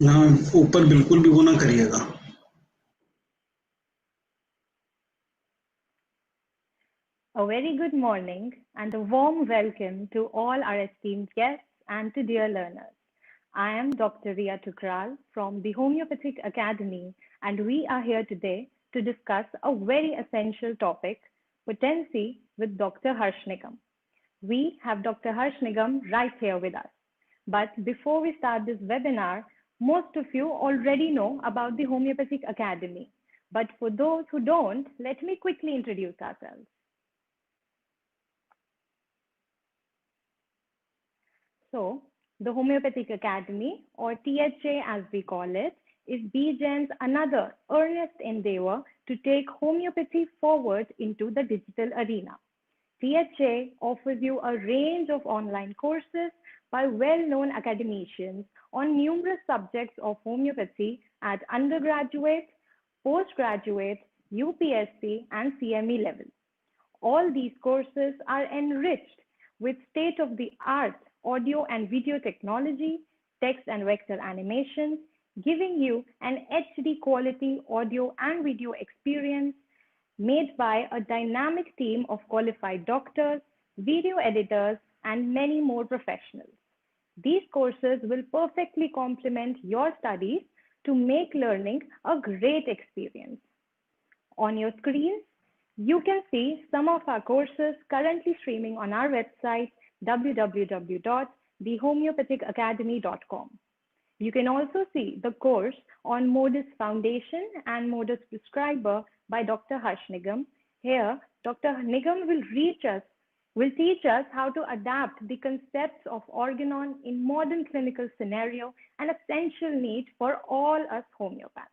ना ऊपर बिल्कुल भी वो ना करिएगा। A very good morning and a warm welcome to all our esteemed guests and to dear learners. I am Dr. Ria Tukral from the Homeopathic Academy, and we are here today to discuss a very essential topic, potency, with Dr. Harsh Nigam. We have Dr. Harsh Nigam right here with us. But before we start this webinar, most of you already know about the Homeopathic Academy. But for those who don't, let me quickly introduce ourselves. So, the Homeopathic Academy, or THA as we call it, is BGen's another earnest endeavor to take homeopathy forward into the digital arena. THA offers you a range of online courses by well-known academicians on numerous subjects of homeopathy at undergraduate, postgraduate, UPSC, and CME level. All these courses are enriched with state-of-the-art audio and video technology, text and vector animations, giving you an HD quality audio and video experience made by a dynamic team of qualified doctors, video editors, and many more professionals. These courses will perfectly complement your studies to make learning a great experience. On your screens, you can see some of our courses currently streaming on our website, www.thehomeopathicacademy.com. You can also see the course on Modus Foundation and Modus Prescriber by Dr. Harsh Nigam. Here, Dr. Nigam will teach us how to adapt the concepts of organon in modern clinical scenario, an essential need for all us homeopaths.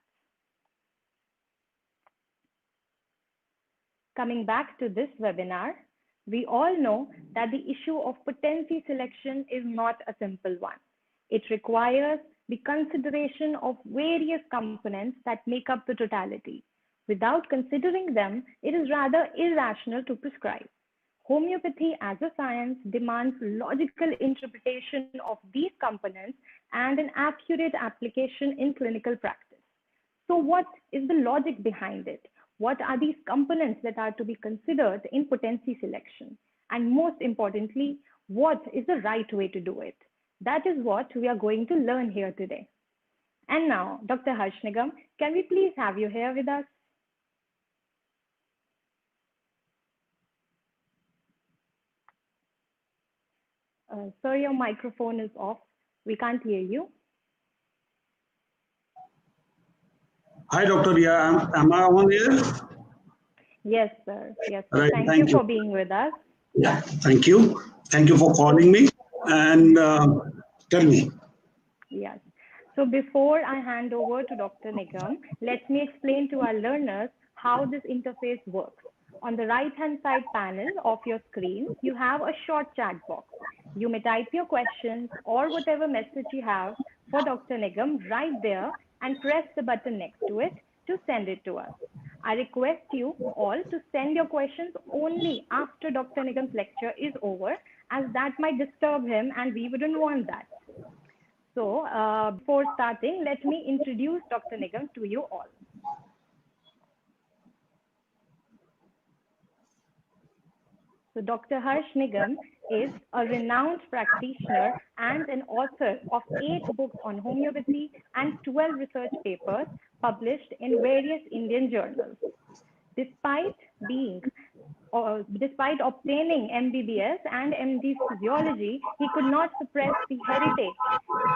Coming back to this webinar, we all know that the issue of potency selection is not a simple one. It requires the consideration of various components that make up the totality. Without considering them, it is rather irrational to prescribe. Homeopathy as a science demands logical interpretation of these components and an accurate application in clinical practice. So what is the logic behind it? What are these components that are to be considered in potency selection? And most importantly, what is the right way to do it? That is what we are going to learn here today. And now, Dr. Harsh Nigam, can we please have you here with us? Sir, your microphone is off. We can't hear you. Hi, Dr. Ria. Am I on here? Yes, sir. Yes, sir. Right, Thank you for being with us. Yeah, thank you. Thank you for calling me. And tell me. Yes. So before I hand over to Dr. Nigam, let me explain to our learners how this interface works. On the right-hand side panel of your screen, you have a short chat box. You may type your questions or whatever message you have for Dr. Nigam right there and press the button next to it to send it to us. I request you all to send your questions only after Dr. Nigam's lecture is over, as that might disturb him and we wouldn't want that. So before starting, let me introduce Dr. Nigam to you all. So Dr. Harsh Nigam is a renowned practitioner and an author of 8 books on homeopathy and 12 research papers published in various Indian journals. Despite obtaining MBBS and MD physiology, he could not suppress the heritage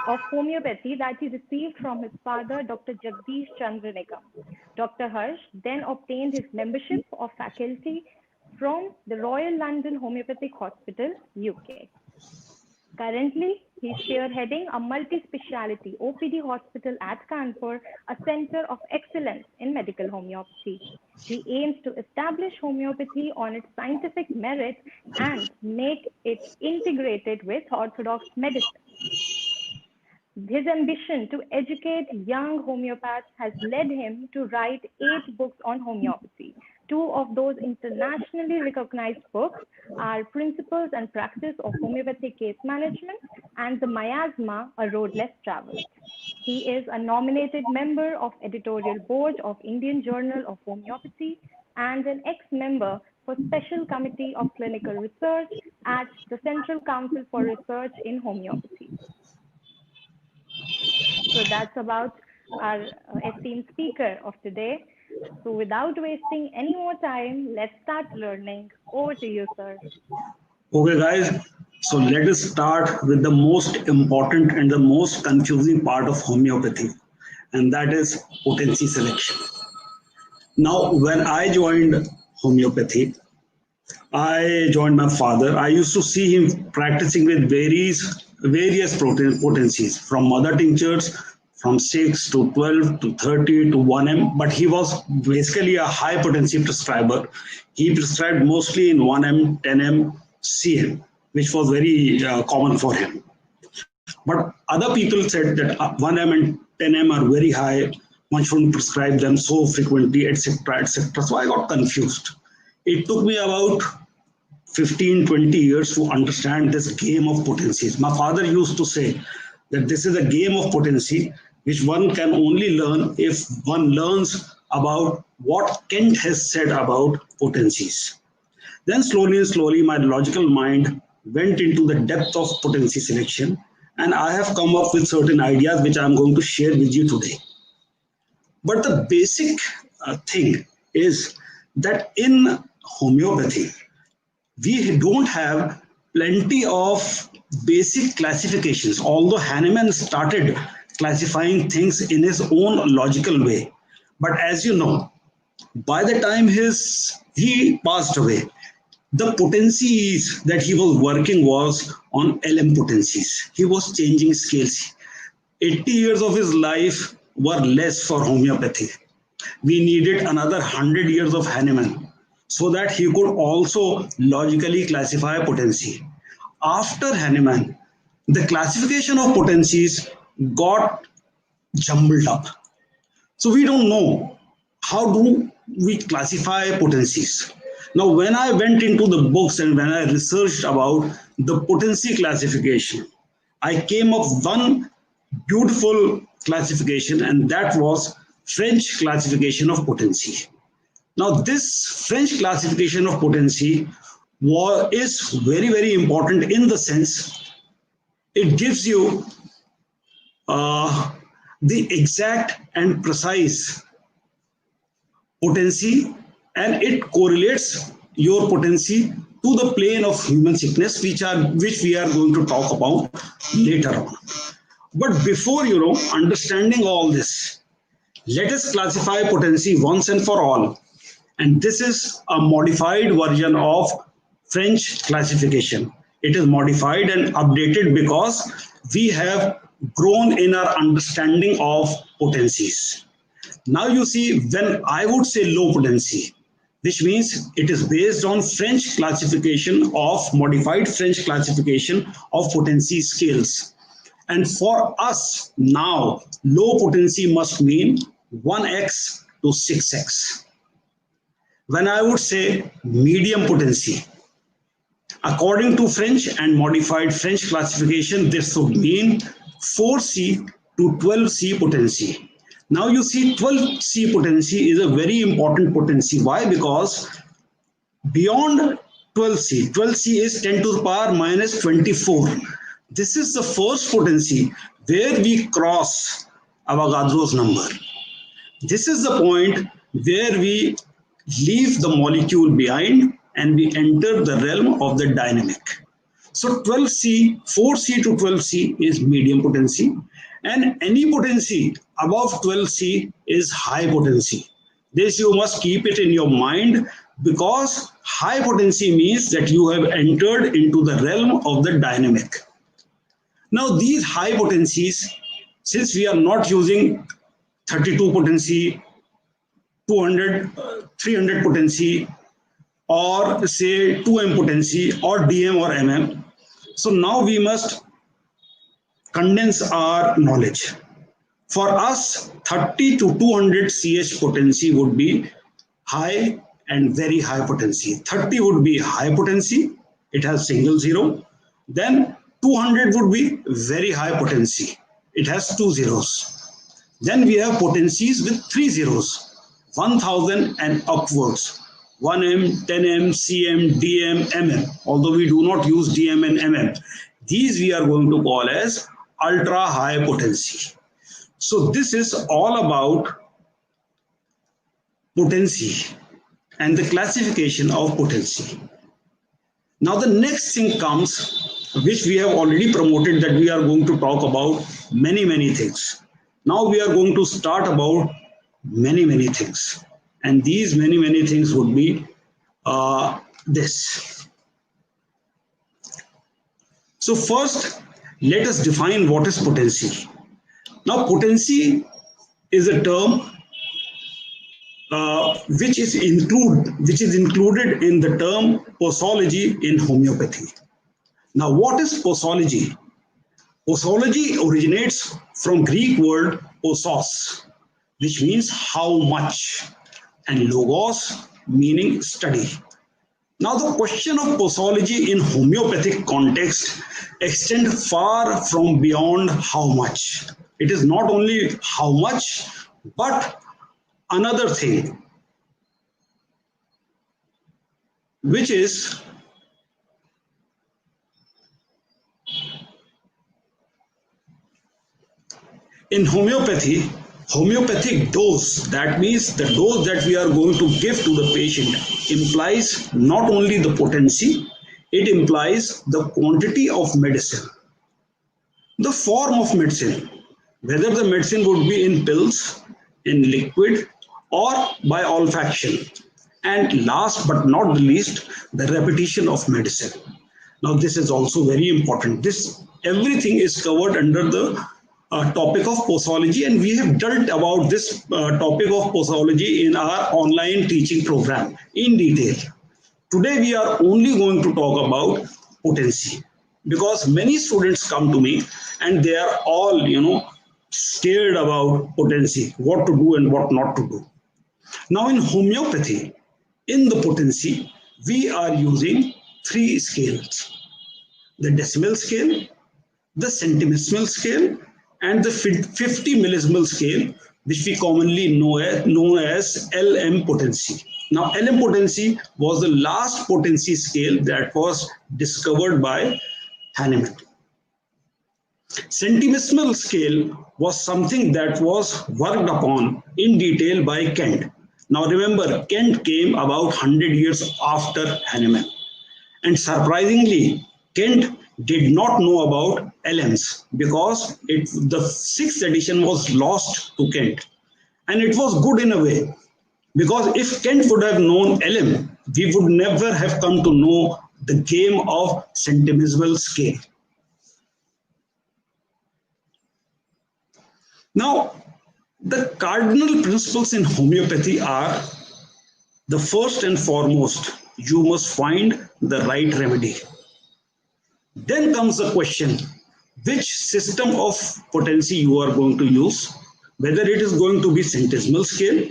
of homeopathy that he received from his father, Dr. Jagdish Chandra Nigam. Dr. Harsh then obtained his membership of faculty from the Royal London Homeopathic Hospital, UK. Currently, he's spearheading a multi-speciality OPD hospital at Kanpur, a center of excellence in medical homeopathy. He aims to establish homeopathy on its scientific merits and make it integrated with orthodox medicine. His ambition to educate young homeopaths has led him to write 8 books on homeopathy. Two of those internationally recognized books are Principles and Practice of Homeopathic Case Management and The Miasma, A Road Less Traveled. He is a nominated member of editorial board of Indian Journal of Homeopathy and an ex-member for Special Committee of Clinical Research at the Central Council for Research in Homeopathy. So that's about our esteemed speaker of today. So without wasting any more time, let's start learning. Over to you, sir. Okay, guys. So let us start with the most important and the most confusing part of homeopathy, and that is potency selection. Now, when I joined homeopathy, I joined my father. I used to see him practicing with various potencies, from mother tinctures from 6 to 12 to 30 to 1M, but he was basically a high potency prescriber. He prescribed mostly in 1M, 10M, CM, which was very common for him. But other people said that 1M and 10M are very high, one shouldn't prescribe them so frequently, etc., etc. So I got confused. It took me about 15, 20 years to understand this game of potencies. My father used to say that this is a game of potency which one can only learn if one learns about what Kent has said about potencies. Then slowly and slowly my logical mind went into the depth of potency selection, and I have come up with certain ideas which I'm going to share with you today. But the basic thing is that in homeopathy, we don't have plenty of basic classifications, although Hahnemann started classifying things in his own logical way. But as you know, by the time he passed away, the potencies that he was working was on LM potencies. He was changing scales. 80 years of his life were less for homeopathy. We needed another 100 years of Hahnemann so that he could also logically classify potency. After Hahnemann, the classification of potencies got jumbled up. So we don't know how do we classify potencies. Now, when I went into the books and when I researched about the potency classification, I came up with one beautiful classification, and that was French classification of potency. Now, this French classification of potency is very, very important in the sense it gives you the exact and precise potency, and it correlates your potency to the plane of human sickness, which we are going to talk about later on. But before understanding all this, let us classify potency once and for all. And this is a modified version of French classification. It is modified and updated because we have grown in our understanding of potencies. Now you see, when I would say low potency, which means it is based on French classification of modified French classification of potency scales. And for us now, low potency must mean 1x to 6x. When I would say medium potency, according to French and modified French classification, this would mean 4C to 12C potency. Now you see 12C potency is a very important potency. Why? Because beyond 12C is 10 to the power minus 24. This is the first potency where we cross Avogadro's number. This is the point where we leave the molecule behind and we enter the realm of the dynamic. So 12C, 4C to 12C is medium potency, and any potency above 12C is high potency. This you must keep it in your mind, because high potency means that you have entered into the realm of the dynamic. Now these high potencies, since we are not using 32 potency, 200, 300 potency, or say 2M potency, or DM or MM. So now we must condense our knowledge. For us, 30 to 200 CH potency would be high, and very high potency. 30 would be high potency, it has single zero. Then 200 would be very high potency, it has two zeros. Then we have potencies with three zeros, 1000 and upwards, 1M, 10M, CM, DM, MM. Although we do not use DM and MM, these we are going to call as ultra high potency. So this is all about potency and the classification of potency. Now the next thing comes, which we have already promoted, that we are going to talk about many things. Now we are going to start about many things, and these many things would be this. So first, let us define what is potency. Now potency is a term which is included in the term posology in homeopathy. Now what is posology? Posology originates from Greek word posos, which means how much, and logos meaning study. Now the question of posology in homeopathic context extends far from beyond how much. It is not only how much, but another thing, which is in homeopathy, homeopathic dose, that means the dose that we are going to give to the patient, implies not only the potency, it implies the quantity of medicine, the form of medicine, whether the medicine would be in pills, in liquid, or by olfaction, and last but not the least, the repetition of medicine. Now this is also very important. This everything is covered under the topic of posology, and we have dealt about this topic of posology in our online teaching program in detail. Today we are only going to talk about potency, because many students come to me and they are all scared about potency, what to do and what not to do. Now in homeopathy, in the potency, we are using three scales: the decimal scale, the centimesimal scale, and the 50 millesimal scale, which we commonly know as LM potency. Now LM potency was the last potency scale that was discovered by Hahnemann. Centimesimal scale was something that was worked upon in detail by Kent. Now remember, Kent came about 100 years after Hahnemann. And surprisingly, Kent did not know about LMs, because the 6th edition was lost to Kent. And it was good in a way, because if Kent would have known LM, we would never have come to know the game of centimesimal scale. Now, the cardinal principles in homeopathy are: the first and foremost, you must find the right remedy. Then comes the question, which system of potency you are going to use, whether it is going to be centesimal scale,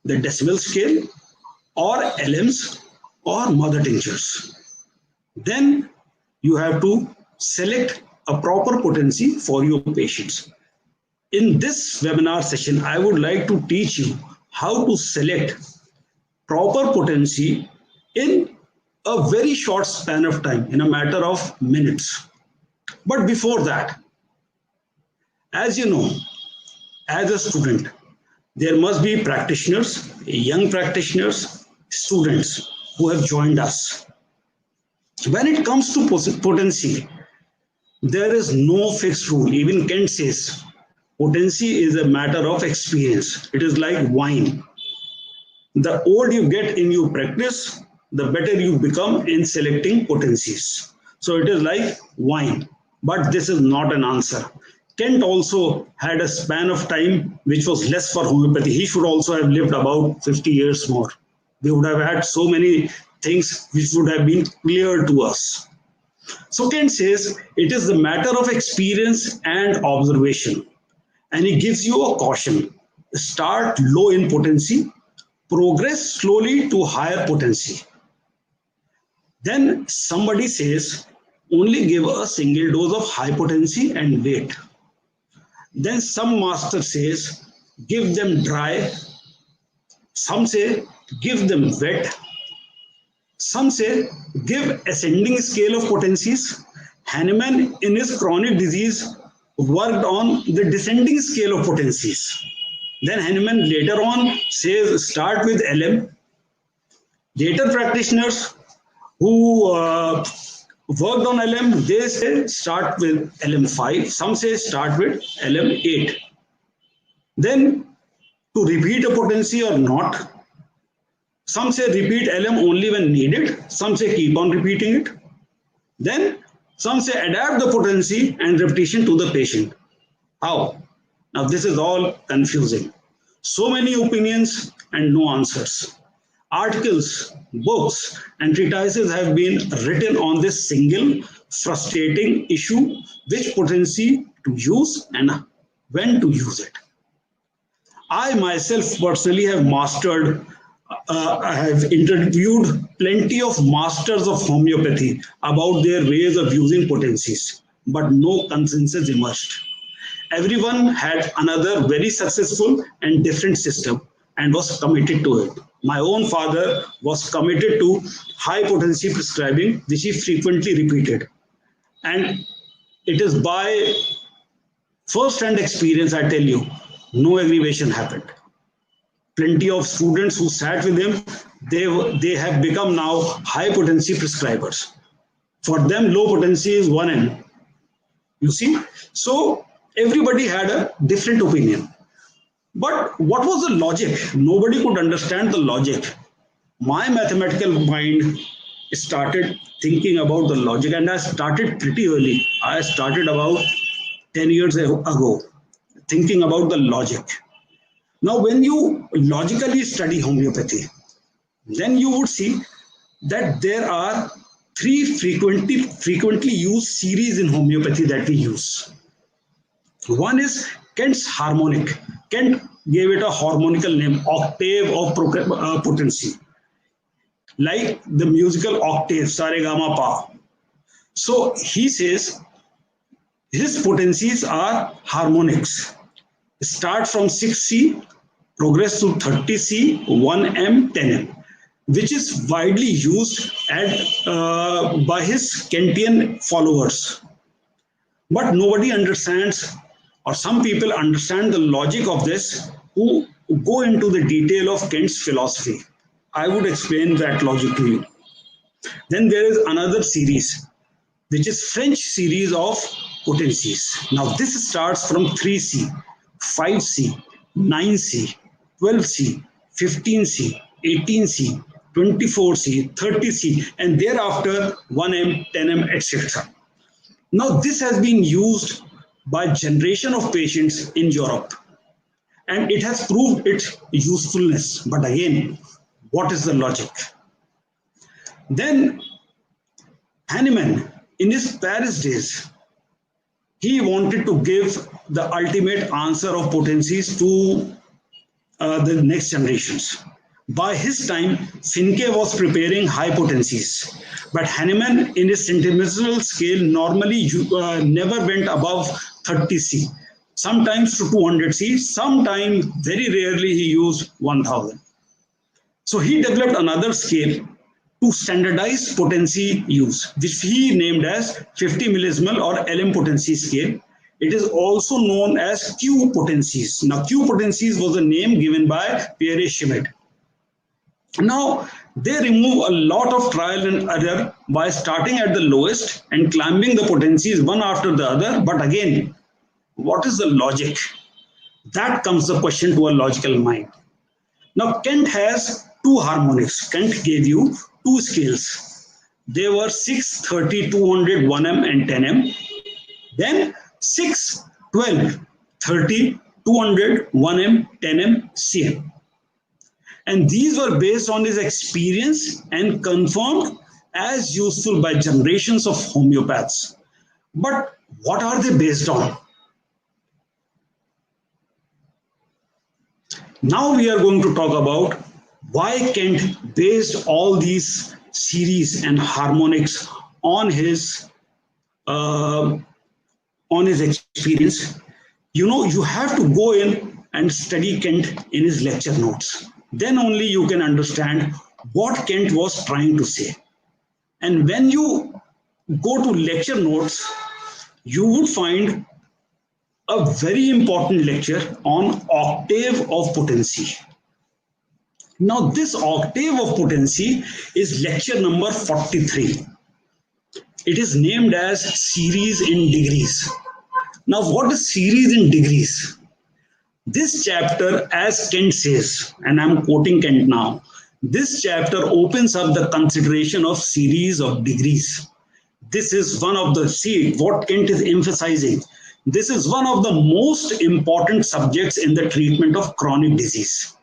the decimal scale, or LMs, or mother tinctures. Then you have to select a proper potency for your patients. In this webinar session, I would like to teach you how to select proper potency in a very short span of time, in a matter of minutes. But before that, as you know, as a student, there must be practitioners, young practitioners, students who have joined us. When it comes to potency, there is no fixed rule. Even Kent says, potency is a matter of experience. It is like wine. The older you get in your practice, the better you become in selecting potencies. So it is like wine, but this is not an answer. Kent also had a span of time which was less for homeopathy. He should also have lived about 50 years more. We would have had so many things which would have been clear to us. So Kent says it is the matter of experience and observation. And he gives you a caution: start low in potency, progress slowly to higher potency. Then somebody says, only give a single dose of high potency and wait. Then some master says, give them dry. Some say, give them wet. Some say, give ascending scale of potencies. Hahnemann, in his chronic disease, worked on the descending scale of potencies. Then Hahnemann later on says, start with LM. Later practitioners who worked on LM, they say start with LM5. Some say start with LM8. Then to repeat a potency or not, some say repeat LM only when needed. Some say keep on repeating it. Then some say adapt the potency and repetition to the patient. How? Now this is all confusing. So many opinions and no answers. Articles, books, and treatises have been written on this single frustrating issue, which potency to use and when to use it. I myself personally have I have interviewed plenty of masters of homeopathy about their ways of using potencies, but no consensus emerged. Everyone had another very successful and different system and was committed to it. My own father was committed to high potency prescribing, which he frequently repeated. And it is by first-hand experience, I tell you, no aggravation happened. Plenty of students who sat with him, they have become now high potency prescribers. For them, low potency is 1N. You see? So everybody had a different opinion. But what was the logic? Nobody could understand the logic. My mathematical mind started thinking about the logic, and I started pretty early. I started about 10 years ago, thinking about the logic. Now, when you logically study homeopathy, then you would see that there are three frequently used series in homeopathy that we use. One is Kent's harmonic. Kent gave it a harmonical name, octave of potency, like the musical octave, sa re ga ma pa. So he says his potencies are harmonics. Start from 6C, progress to 30C, 1M, 10M, which is widely used by his Kentian followers. But nobody understands, or some people understand the logic of this who go into the detail of Kent's philosophy. I would explain that logic to you. Then there is another series, which is French series of potencies. Now this starts from 3C, 5C, 9C, 12C, 15C, 18C, 24C, 30C, and thereafter 1M, 10M, etc. Now this has been used by generation of patients in Europe, and it has proved its usefulness. But again, what is the logic? Then Hahnemann, in his Paris days, he wanted to give the ultimate answer of potencies to the next generations. By his time, Finke was preparing high potencies, but Hahnemann, in his centimeter scale, normally never went above 30C, sometimes to 200C, sometimes, very rarely, he used 1000. So he developed another scale to standardize potency use, which he named as 50 millesimal or LM potency scale. It is also known as Q potencies. Now, Q potencies was a name given by Pierre Schmidt. Now, they remove a lot of trial and error by starting at the lowest and climbing the potencies one after the other. But again, what is the logic? That comes the question to a logical mind. Now, Kent has two harmonics. Kent gave you two scales. They were 6, 30, 200, 1M and 10M. Then 6, 12, 30, 200, 1M, 10M, CM. And these were based on his experience and confirmed as useful by generations of homeopaths. But what are they based on? Now we are going to talk about why Kent based all these series and harmonics on his uh, experience. You have to go in and study Kent in his lecture notes. Then only you can understand what Kent was trying to say. And when you go to lecture notes, you would find a very important lecture on octave of potency. Now, this octave of potency is lecture number 43. It is named as series in degrees. Now, what is series in degrees? This chapter, as Kent says, and I'm quoting Kent now, this chapter opens up the consideration of series of degrees. This is one of the, see what Kent is emphasizing. This is one of the most important subjects in the treatment of chronic disease.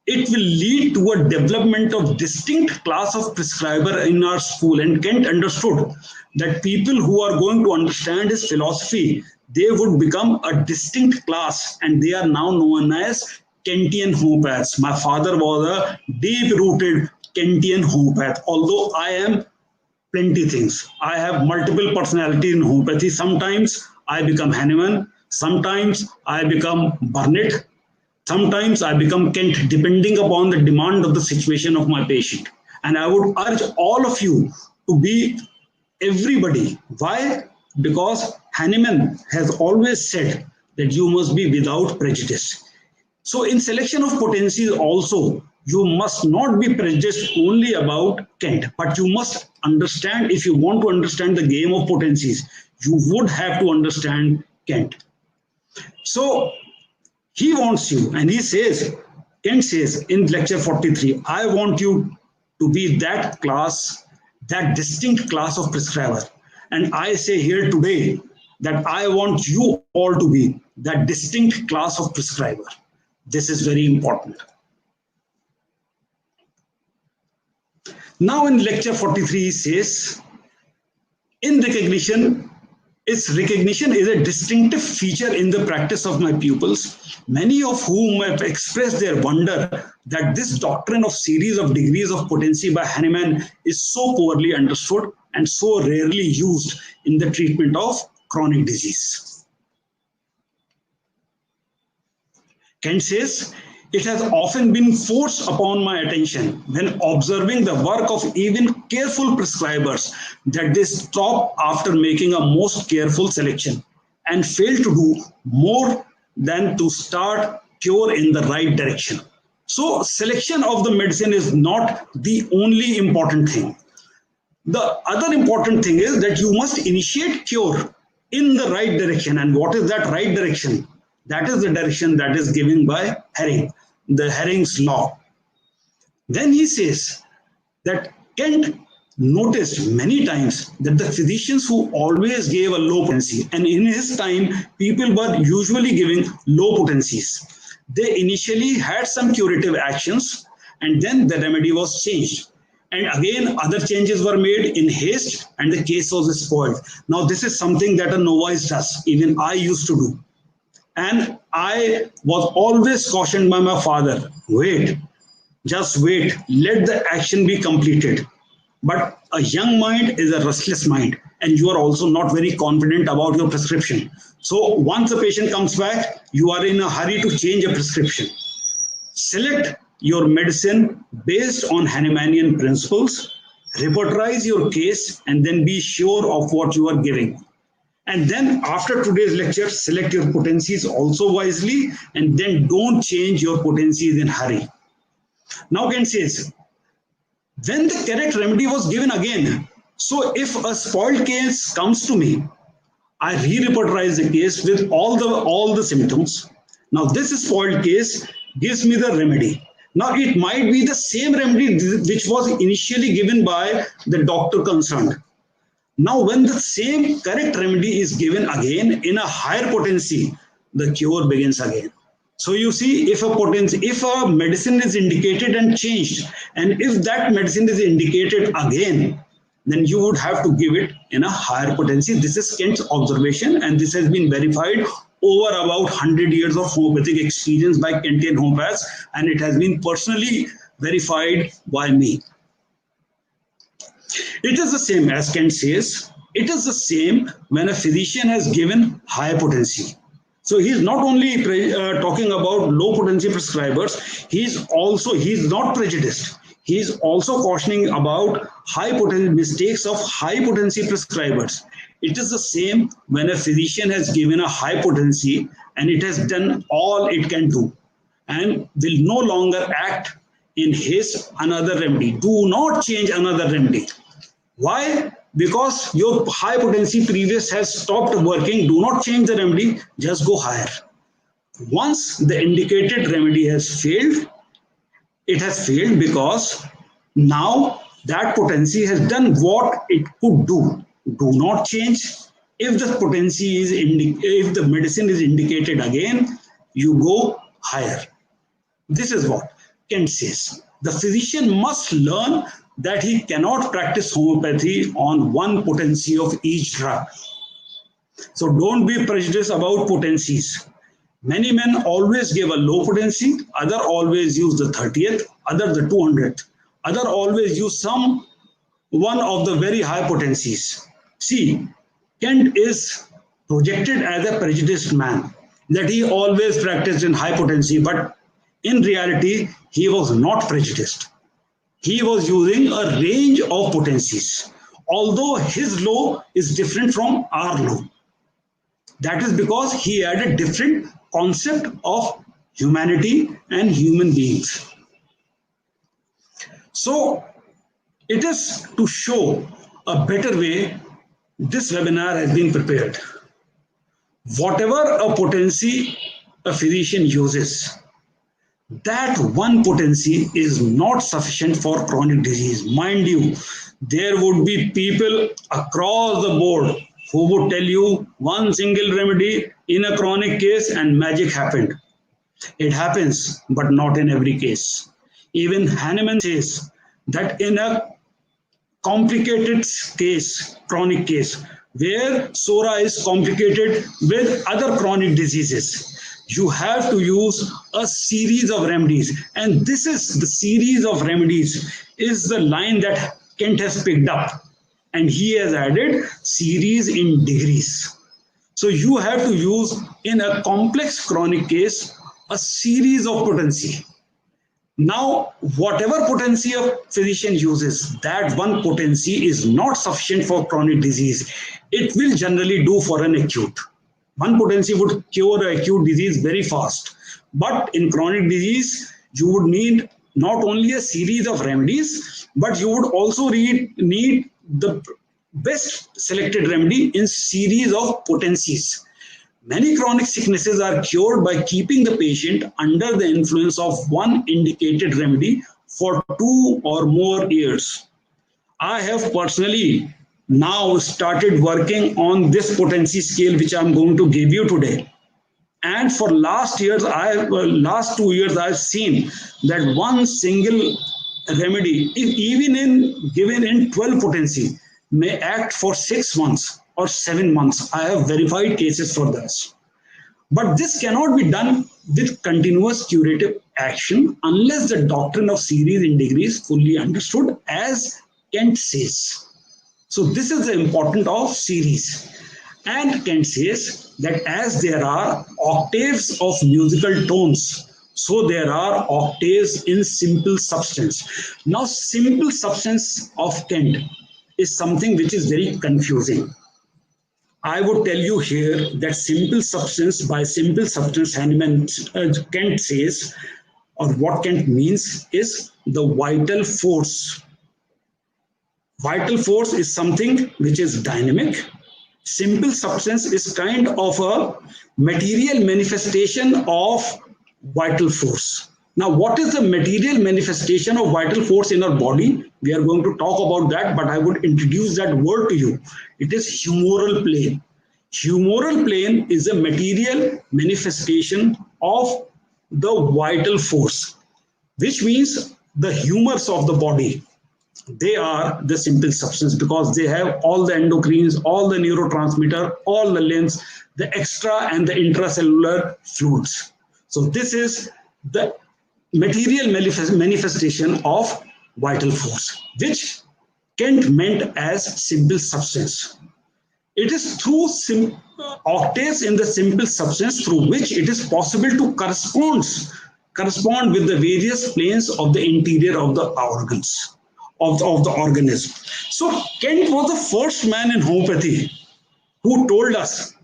It will lead to a development of distinct class of prescriber in our school. And Kent understood that people who are going to understand his philosophy, they would become a distinct class, and they are now known as Kentian homeopaths. My father was a deep-rooted Kentian homeopath, although I am plenty things. I have multiple personalities in homeopathy. Sometimes I become Hahnemann, sometimes I become Burnett, sometimes I become Kent, depending upon the demand of the situation of my patient. And I would urge all of you to be everybody. Why? Because Hahnemann has always said that you must be without prejudice. So in selection of potencies also, you must not be prejudiced only about Kent, but you must understand, if you want to understand the game of potencies, you would have to understand Kent. So he wants you, and he says, Kent says in lecture 43, I want you to be that class, that distinct class of prescriber. And I say here today that I want you all to be that distinct class of prescriber. This is very important. Now in lecture 43, he says, in recognition, its recognition is a distinctive feature in the practice of my pupils, many of whom have expressed their wonder that this doctrine of series of degrees of potency by Hahnemann is so poorly understood and so rarely used in the treatment of chronic disease. Kent says, it has often been forced upon my attention when observing the work of even careful prescribers that they stop after making a most careful selection and fail to do more than to start cure in the right direction. So selection of the medicine is not the only important thing. The other important thing is that you must initiate cure in the right direction. And what is that right direction? That is the direction that is given by Hering, the Hering's law. Then he says that Kent noticed many times that the physicians who always gave a low potency, and in his time, people were usually giving low potencies. They initially had some curative actions, and then the remedy was changed. And again, other changes were made in haste, and the case was spoiled. Now, this is something that a novice does. Even I used to do. And I was always cautioned by my father, wait, just wait, let the action be completed. But a young mind is a restless mind, and you are also not very confident about your prescription. So once a patient comes back, you are in a hurry to change a prescription. Select your medicine based on Hahnemannian principles, repertorize your case, and then be sure of what you are giving. And then after today's lecture, select your potencies also wisely, and then don't change your potencies in hurry. Now Kent says, when the correct remedy was given again, so if a spoiled case comes to me, I re-repertorize the case with all the symptoms. Now this spoiled case gives me the remedy. Now it might be the same remedy which was initially given by the doctor concerned. Now, when the same correct remedy is given again in a higher potency, the cure begins again. So you see, if a medicine is indicated and changed, and if that medicine is indicated again, then you would have to give it in a higher potency. This is Kent's observation, and this has been verified over about 100 years of homeopathic experience by Kentian homeopaths, and it has been personally verified by me. It is the same as Kent says, it is the same when a physician has given high potency. So he's not only talking about low potency prescribers, he's not prejudiced. He's also cautioning about high potency mistakes of high potency prescribers. It is the same when a physician has given a high potency and it has done all it can do and will no longer act in his another remedy. Do not change another remedy. Why? Because your high potency previous has stopped working. Do not change the remedy, just go higher. Once the indicated remedy has failed, it has failed because now that potency has done what it could do. Do not change. If the potency is if the medicine is indicated again, you go higher. This is what Kent says. The physician must learn that he cannot practice homeopathy on one potency of each drug. So don't be prejudiced about potencies. Many men always give a low potency, other always use the 30th, other the 200th, other always use one of the very high potencies. See, Kent is projected as a prejudiced man, that he always practiced in high potency, but in reality, he was not prejudiced. He was using a range of potencies, although his law is different from our law. That is because he had a different concept of humanity and human beings. So it is to show a better way this webinar has been prepared. Whatever a potency a physician uses, that one potency is not sufficient for chronic disease. Mind you, there would be people across the board who would tell you one single remedy in a chronic case and magic happened. It happens, but not in every case. Even Hahnemann says that in a complicated case, chronic case, where SORA is complicated with other chronic diseases, you have to use a series of remedies. And this is the series of remedies is the line that Kent has picked up. And he has added series in degrees. So you have to use in a complex chronic case a series of potency. Now, whatever potency a physician uses, that one potency is not sufficient for chronic disease. It will generally do for an acute. One potency would cure an acute disease very fast. But in chronic disease, you would need not only a series of remedies, but you would also need the best selected remedy in series of potencies. Many chronic sicknesses are cured by keeping the patient under the influence of one indicated remedy for 2 or more years. I have personally now started working on this potency scale which I'm going to give you today. And for last 2 years, I've seen that one single remedy, if even given in 12 potency, may act for 6 months or 7 months. I have verified cases for this. But this cannot be done with continuous curative action unless the doctrine of series in degrees is fully understood, as Kent says. So this is the importance of series. And Kent says that as there are octaves of musical tones, so there are octaves in simple substance. Now, simple substance of Kent is something which is very confusing. I would tell you here that simple substance, by simple substance, Kent says, or what Kent means is the vital force. Vital force is something which is dynamic. Simple substance is kind of a material manifestation of vital force. Now, what is the material manifestation of vital force in our body? We are going to talk about that, but I would introduce that word to you. It is humoral plane. Humoral plane is a material manifestation of the vital force, which means the humors of the body. They are the simple substance because they have all the endocrines, all the neurotransmitter, all the lymph, the extra and the intracellular fluids. So this is the material manifestation of vital force, which Kant meant as simple substance. It is through octaves in the simple substance through which it is possible to correspond with the various planes of the interior of the organs of the organism. So Kant was the first man in homeopathy who told us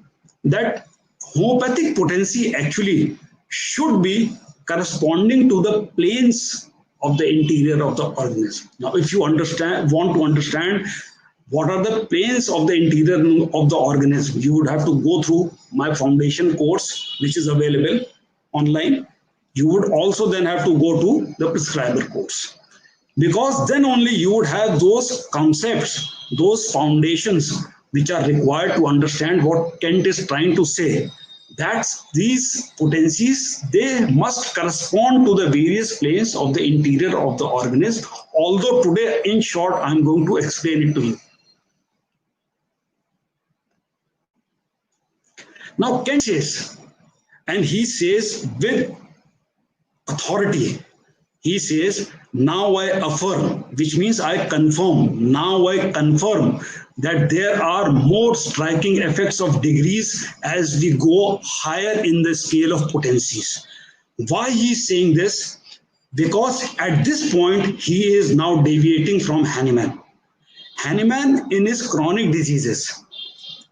that homeopathic potency actually should be corresponding to the planes of the interior of the organism. Now, if you want to understand what are the planes of the interior of the organism, you would have to go through my foundation course, which is available online. You would also then have to go to the prescriber course, because then only you would have those concepts, those foundations which are required to understand what Kant is trying to say. That these potencies, they must correspond to the various planes of the interior of the organism. Although today, in short, I'm going to explain it to you. Now Kant says, and he says with authority, he says, now I affirm, which means I confirm, now I confirm that there are more striking effects of degrees as we go higher in the scale of potencies. Why he is saying this? Because at this point, he is now deviating from Hahnemann. Hahnemann, in his chronic diseases,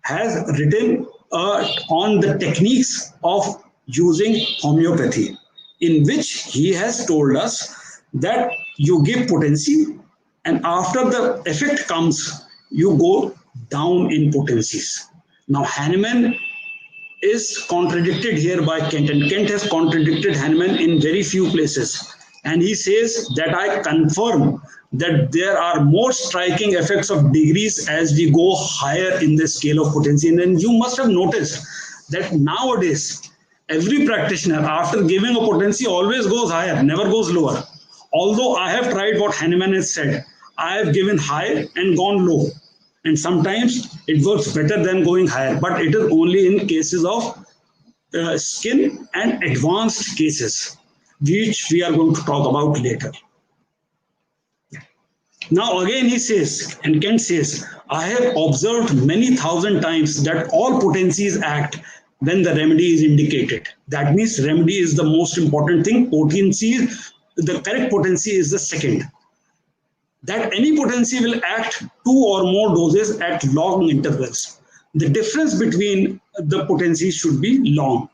has written on the techniques of using homeopathy, in which he has told us that you give potency, and after the effect comes, you go down in potencies. Now, Hahnemann is contradicted here by Kant, and Kant has contradicted Hahnemann in very few places. And he says that I confirm that there are more striking effects of degrees as we go higher in the scale of potency. And then you must have noticed that nowadays, every practitioner, after giving a potency, always goes higher, never goes lower. Although I have tried what Hahnemann has said, I have given high and gone low. And sometimes it works better than going higher, but it is only in cases of skin and advanced cases, which we are going to talk about later. Now again he says, and Kant says, I have observed many thousand times that all potencies act when the remedy is indicated. That means remedy is the most important thing. Potency, the correct potency is the second. That any potency will act 2 or more doses at long intervals. The difference between the potencies should be long.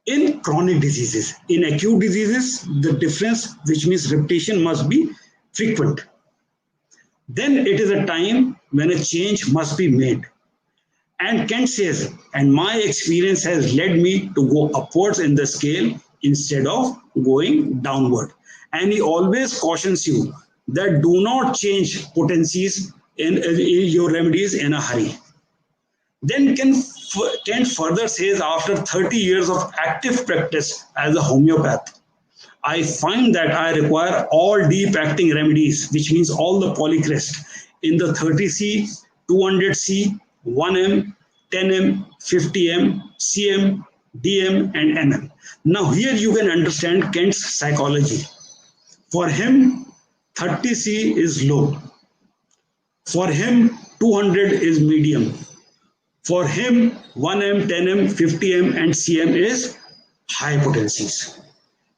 In chronic diseases, in acute diseases, the difference, which means repetition, must be frequent. Then it is a time when a change must be made. And Kant says, and my experience has led me to go upwards in the scale instead of going downward. And he always cautions you that do not change potencies in your remedies in a hurry. Then Kant further says, after 30 years of active practice as a homeopath, I find that I require all deep acting remedies, which means all the polycrest in the 30C, 200C, 1M, 10M, 50M, CM, DM, and MM. Now here you can understand Kant's psychology. For him, 30C is low. For him, 200 is medium. For him, 1M, 10M, 50M, and CM is high potencies.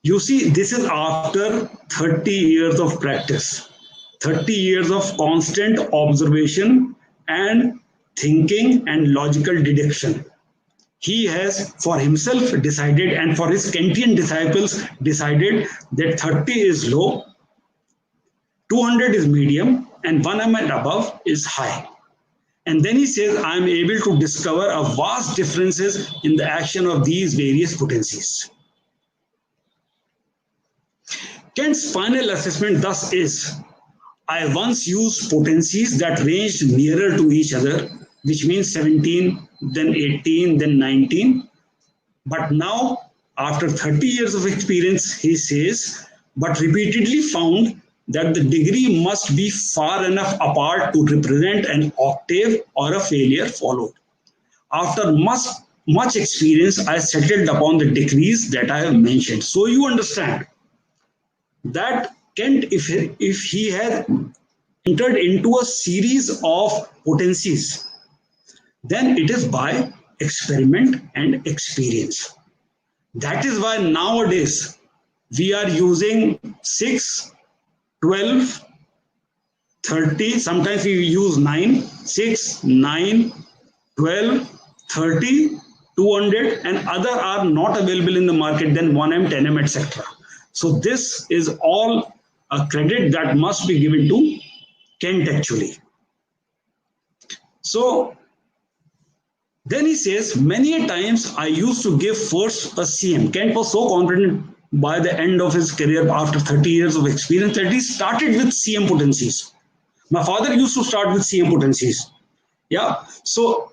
You see, this is after 30 years of practice, 30 years of constant observation and thinking and logical deduction. He has for himself decided, and for his Kantian disciples decided, that 30 is low, 200 is medium, and 1M and above is high. And then he says, I am able to discover a vast differences in the action of these various potencies. Kant's final assessment thus is, I once used potencies that ranged nearer to each other, which means 17, then 18, then 19. But now, after 30 years of experience, he says, but repeatedly found that the degree must be far enough apart to represent an octave or a failure followed. After much experience, I settled upon the degrees that I have mentioned. So you understand that Kent, if he had entered into a series of potencies, then it is by experiment and experience. That is why nowadays we are using 6, 12, 30, sometimes we use 9, 6, 9, 12, 30, 200, and other are not available in the market, then 1M, 10M, etc. So this is all a credit that must be given to Kent actually. So then he says, many a times I used to give first a CM. Kent was so confident by the end of his career after 30 years of experience that he started with CM potencies. My father used to start with CM potencies. Yeah. So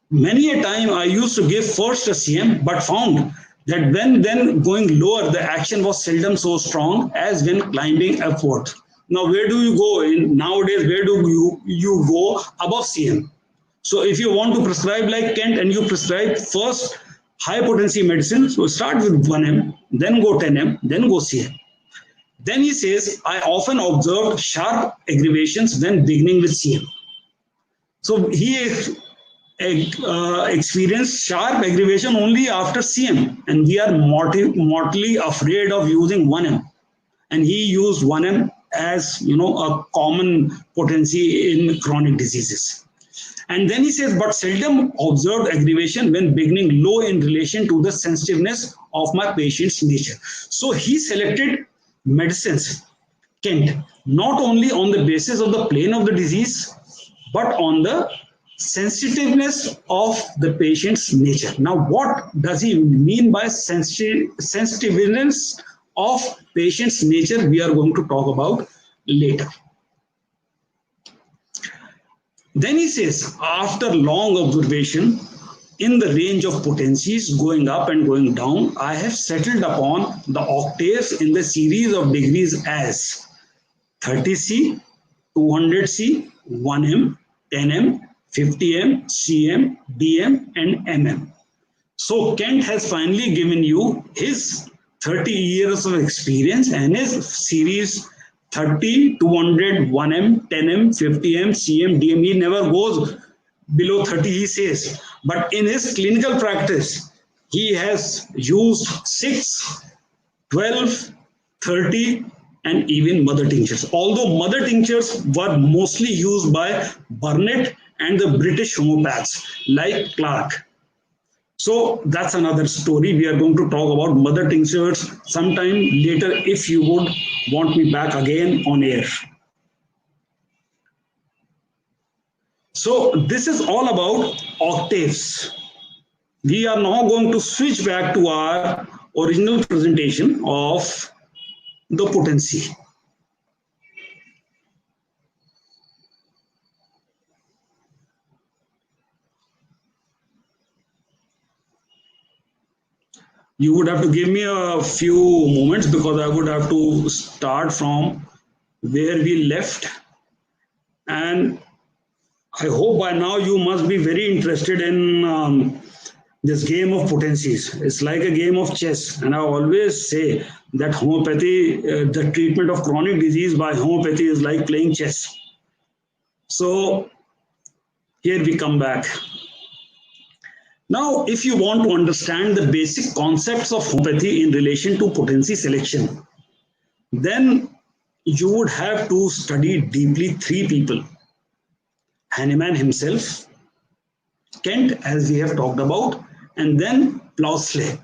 many a time I used to give first a CM, but found that when then going lower, the action was seldom so strong as when climbing upward. Now, where do you go in nowadays? Where do you go above CM? So if you want to prescribe like Kent and you prescribe first high potency medicine, so start with 1M, then go 10M, then go CM. Then he says, I often observed sharp aggravations when beginning with CM. So he experienced sharp aggravation only after CM, and we are mortally afraid of using 1M. And he used 1M as a common potency in chronic diseases. And then he says, but seldom observed aggravation when beginning low in relation to the sensitiveness of my patient's nature. So he selected medicines, Kent, not only on the basis of the plane of the disease, but on the sensitiveness of the patient's nature. Now, what does he mean by sensitiveness of patient's nature? We are going to talk about later. Then he says, after long observation in the range of potencies going up and going down, I have settled upon the octaves in the series of degrees as 30C, 200C, 1M, 10M, 50M, CM, DM, and MM. So Kent has finally given you his 30 years of experience and his series 30, 200, 1M, 10M, 50M, CM, DM. He never goes below 30, he says. But in his clinical practice, he has used 6, 12, 30, and even mother tinctures. Although mother tinctures were mostly used by Burnett and the British homeopaths like Clark. So that's another story. We are going to talk about mother tinctures sometime later if you would want me back again on air. So this is all about octaves. We are now going to switch back to our original presentation of the potency. You would have to give me a few moments because I would have to start from where we left. And I hope by now you must be very interested in this game of potencies. It's like a game of chess. And I always say that homeopathy, the treatment of chronic disease by homeopathy is like playing chess. So here we come back. Now, if you want to understand the basic concepts of homeopathy in relation to potency selection, then you would have to study deeply 3 people. Hahnemann himself, Kent, as we have talked about, and then Plausley.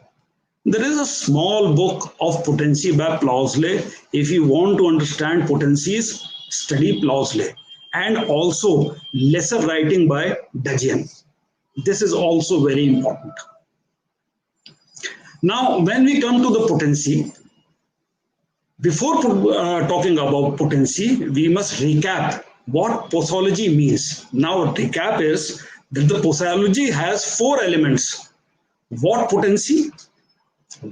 There is a small book of potency by Plausley. If you want to understand potencies, study Plausley. And also lesser writing by Dudgeon. This is also very important. Now, when we come to the potency, before talking about potency, we must recap what posology means. Now, recap is that the posology has 4 elements. What potency,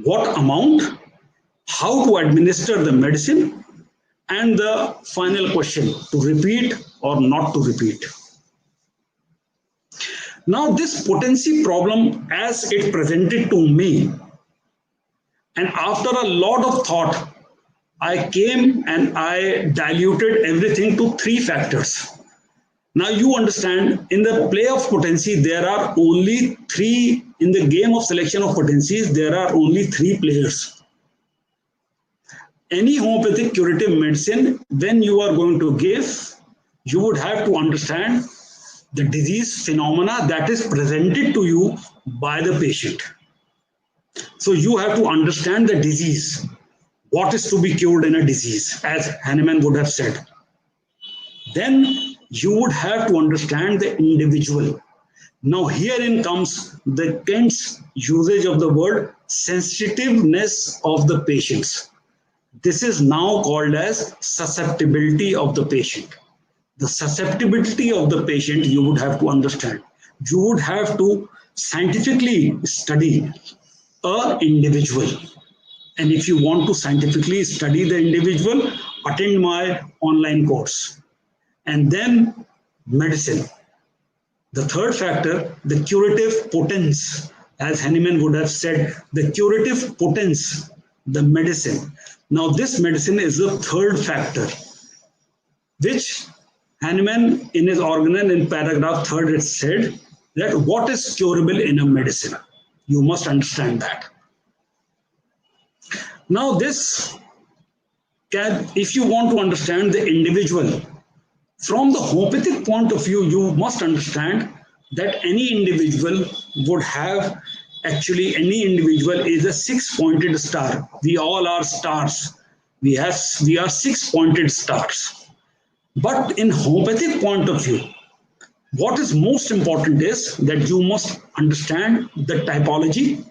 what amount, how to administer the medicine, and the final question, to repeat or not to repeat. Now, this potency problem, as it presented to me, and after a lot of thought, I came and I diluted everything to three factors. Now you understand, in the play of potency, there are only three, in the game of selection of potencies, there are only three players. Any homeopathic curative medicine, when you are going to give, you would have to understand the disease phenomena that is presented to you by the patient. So you have to understand the disease, what is to be cured in a disease, as Hahnemann would have said. Then you would have to understand the individual. Now herein comes the Kent's usage of the word sensitiveness of the patients. This is now called as susceptibility of the patient. The susceptibility of the patient you would have to understand. You would have to scientifically study an individual. And if you want to scientifically study the individual, attend my online course. And then medicine. The third factor, the curative potence, as Hahnemann would have said, the curative potence, the medicine. Now this medicine is the third factor, which Hahnemann in his organon in paragraph 3 it said that what is curable in a medicine? You must understand that. Now this can, if you want to understand the individual, from the homeopathic point of view, you must understand that any individual would have, actually any individual is a six-pointed star. We all are stars. We are six-pointed stars. But in homeopathic point of view, what is most important is that you must understand the typology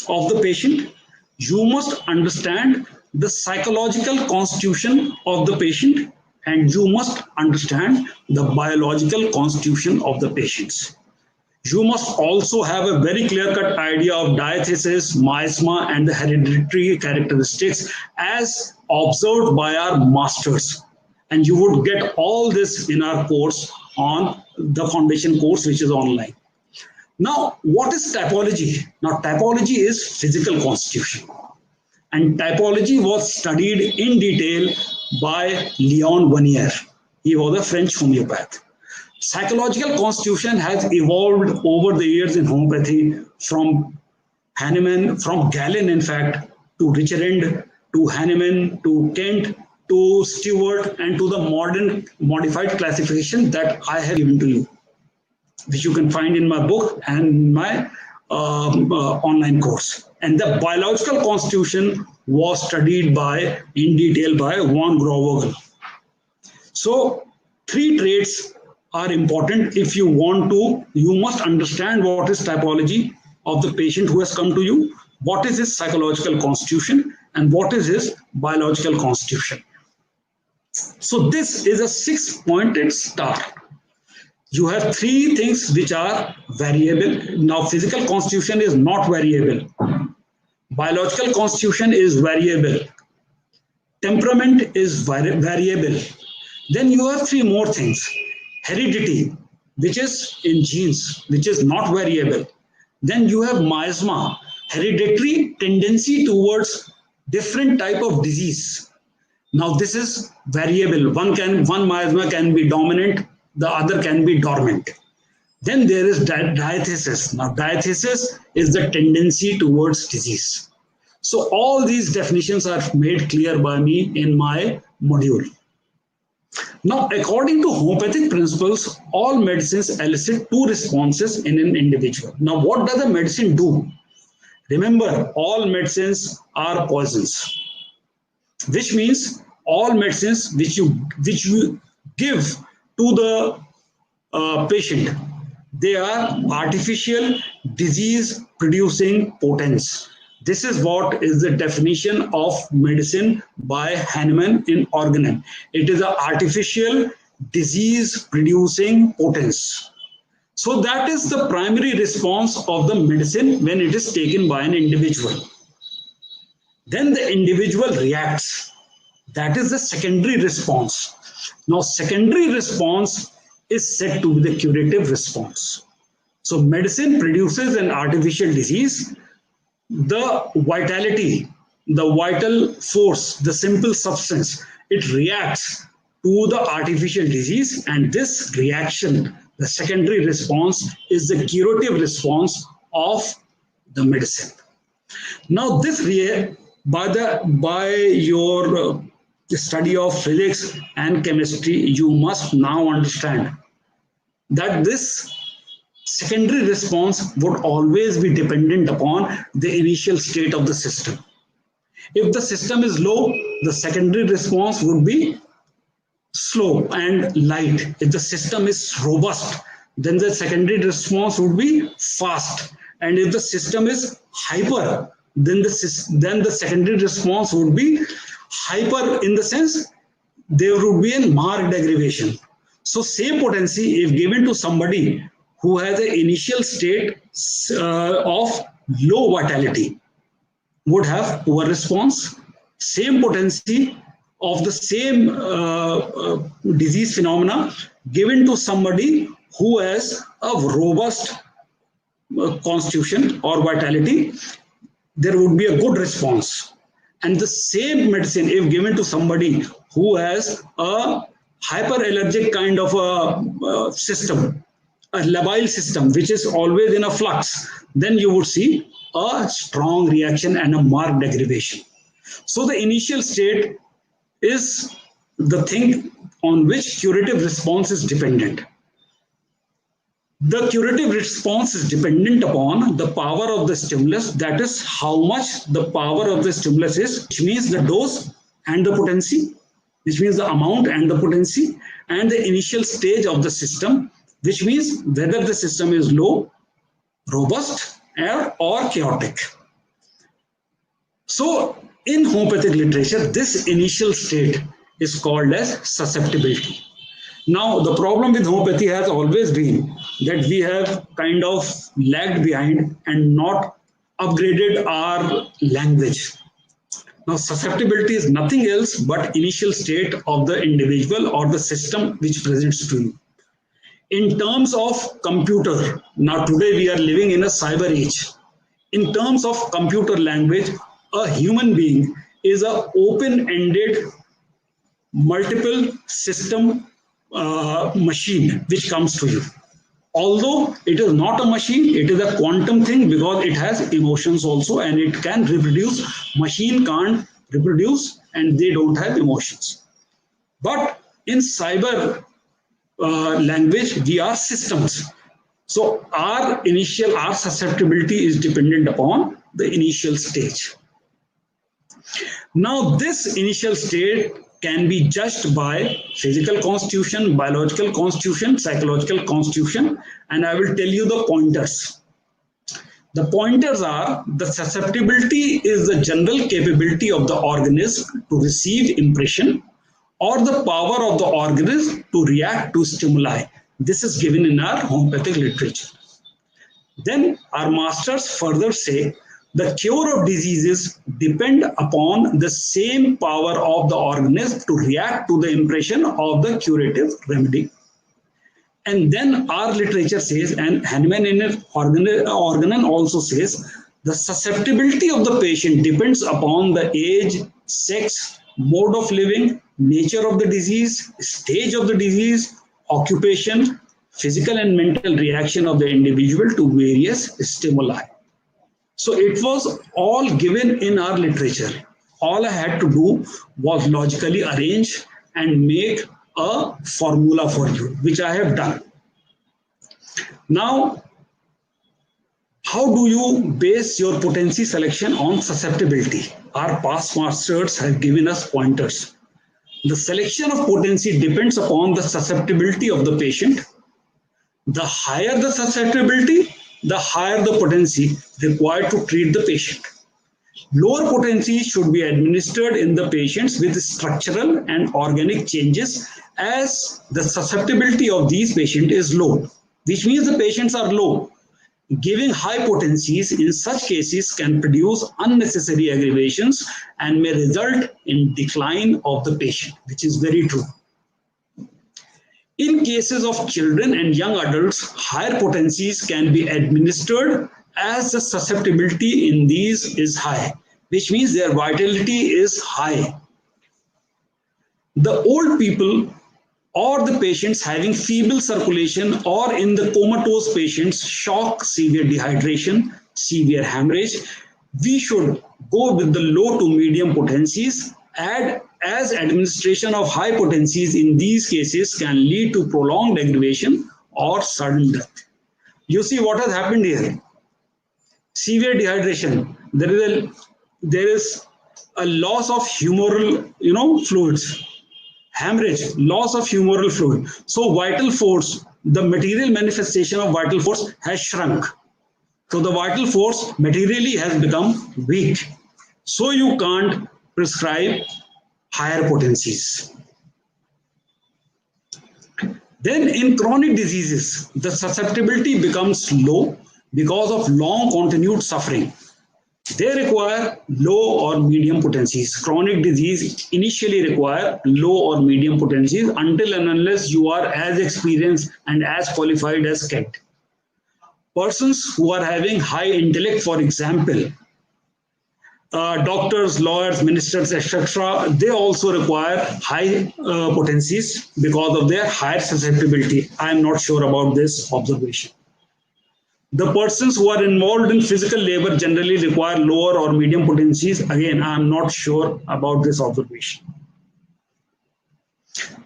of the patient. You must understand the psychological constitution of the patient, and you must understand the biological constitution of the patients. You must also have a very clear-cut idea of diathesis, miasma, and the hereditary characteristics as observed by our masters. And you would get all this in our course on the foundation course, which is online. Now, what is typology? Now, typology is physical constitution. And typology was studied in detail by Leon Vanier. He was a French homeopath. Psychological constitution has evolved over the years in homeopathy from Hahnemann, from Galen, in fact, to Richarand, to Hahnemann, to Kent, to Stewart, and to the modern modified classification that I have given to you, which you can find in my book and my online course. And the biological constitution was studied in detail by von Grauwagel. So three traits are important if you want to. You must understand what is typology of the patient who has come to you, what is his psychological constitution, and what is his biological constitution. So this is a six-pointed star. You have three things which are variable. Now, physical constitution is not variable. Biological constitution is variable. Temperament is variable. Then you have three more things. Heredity, which is in genes, which is not variable. Then you have miasma, hereditary tendency towards different type of disease. Now this is variable. One miasma can be dominant, the other can be dormant. Then there is diathesis. Now diathesis is the tendency towards disease. So all these definitions are made clear by me in my module. Now, according to homeopathic principles, all medicines elicit two responses in an individual. Now, what does a medicine do? Remember, all medicines are poisons, which means all medicines which you give to the patient, they are artificial disease-producing potents. This is what is the definition of medicine by Hahnemann in Organon. It is an artificial disease-producing potence. So that is the primary response of the medicine when it is taken by an individual. Then the individual reacts. That is the secondary response. Now, secondary response is said to be the curative response. So medicine produces an artificial disease. The vitality, the vital force, the simple substance, it reacts to the artificial disease, and this reaction, the secondary response, is the curative response of the medicine. Now, this by your study of physics and chemistry, you must now understand that this secondary response would always be dependent upon the initial state of the system. If the system is low, the secondary response would be slow and light. If the system is robust, then the secondary response would be fast. And if the system is hyper, then the secondary response would be hyper, in the sense there would be a marked aggravation. So same potency, if given to somebody who has an initial state of low vitality, would have poor response. Same potency of the same disease phenomena given to somebody who has a robust constitution or vitality, there would be a good response. And the same medicine, if given to somebody who has a hyperallergic kind of a system, a labile system, which is always in a flux, then you would see a strong reaction and a marked aggravation. So the initial state is the thing on which curative response is dependent. The curative response is dependent upon the power of the stimulus, that is how much the power of the stimulus is, which means the dose and the potency, which means the amount and the potency, and the initial stage of the system, which means whether the system is low, robust, or chaotic. So in homeopathic literature, this initial state is called as susceptibility. Now, the problem with homeopathy has always been that we have kind of lagged behind and not upgraded our language. Now, susceptibility is nothing else but initial state of the individual or the system which presents to you. In terms of computer, now today we are living in a cyber age. In terms of computer language, a human being is an open-ended multiple system machine which comes to you. Although it is not a machine, it is a quantum thing because it has emotions also and it can reproduce. Machine can't reproduce and they don't have emotions. But in cyber language, we are systems. So our susceptibility is dependent upon the initial stage. Now this initial state can be judged by physical constitution, biological constitution, psychological constitution, and I will tell you the pointers. The pointers are: the susceptibility is the general capability of the organism to receive impression or the power of the organism to react to stimuli. This is given in our homeopathic literature. Then our masters further say the cure of diseases depend upon the same power of the organism to react to the impression of the curative remedy. And then our literature says, and Hahnemann in Organon also says, the susceptibility of the patient depends upon the age, sex, mode of living, nature of the disease, stage of the disease, occupation, physical and mental reaction of the individual to various stimuli. So it was all given in our literature. All I had to do was logically arrange and make a formula for you, which I have done. Now, how do you base your potency selection on susceptibility? Our past masters have given us pointers. The selection of potency depends upon the susceptibility of the patient. The higher the susceptibility, the higher the potency required to treat the patient. Lower potency should be administered in the patients with structural and organic changes, as the susceptibility of these patients is low, which means the patients are low. Giving high potencies in such cases can produce unnecessary aggravations and may result in decline of the patient, which is very true. In cases of children and young adults, higher potencies can be administered as the susceptibility in these is high. which means their vitality is high. The old people or the patients having feeble circulation, or in the comatose patients, shock, severe dehydration, severe hemorrhage, we should go with the low to medium potencies, as administration of high potencies in these cases can lead to prolonged aggravation or sudden death. You see what has happened here. Severe dehydration, there is a loss of humoral fluids. Hemorrhage, loss of humoral fluid. So vital force, the material manifestation of vital force has shrunk. So the vital force materially has become weak. So you can't prescribe higher potencies. Then in chronic diseases, the susceptibility becomes low because of long continued suffering. They require low or medium potencies. Chronic disease initially require low or medium potencies until and unless you are as experienced and as qualified as Kent. Persons who are having high intellect, for example, doctors, lawyers, ministers, etc., they also require high potencies because of their higher susceptibility. I am not sure about this observation. The persons who are involved in physical labor generally require lower or medium potencies. Again, I am not sure about this observation.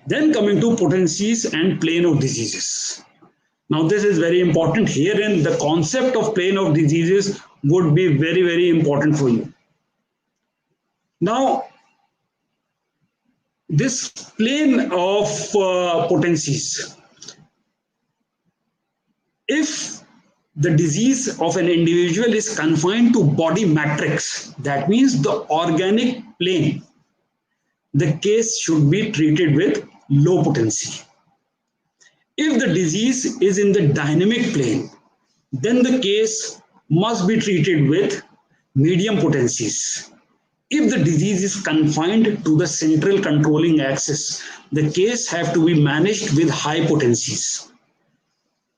Then coming to potencies and plane of diseases. Now this is very important. Herein the concept of plane of diseases would be very, very important for you. Now, this plane of potencies, if the disease of an individual is confined to body matrix, that means the organic plane, the case should be treated with low potency. If the disease is in the dynamic plane, then the case must be treated with medium potencies. If the disease is confined to the central controlling axis, the case have to be managed with high potencies.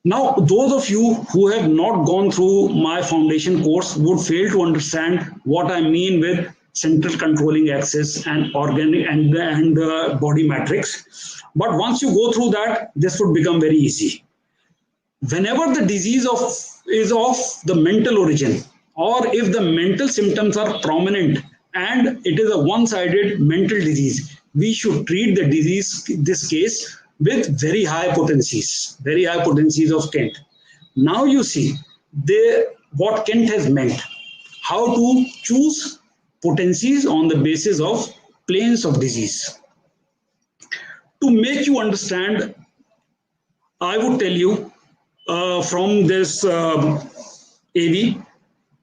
Now, those of you who have not gone through my foundation course would fail to understand what I mean with central controlling axis and organic and body matrix. But once you go through that, this would become very easy. Whenever the disease is of the mental origin, or if the mental symptoms are prominent and it is a one-sided mental disease, we should treat the disease, this case, with very high potencies of Kent. Now you see what Kent has meant, how to choose potencies on the basis of planes of disease. To make you understand, I would tell you from this AV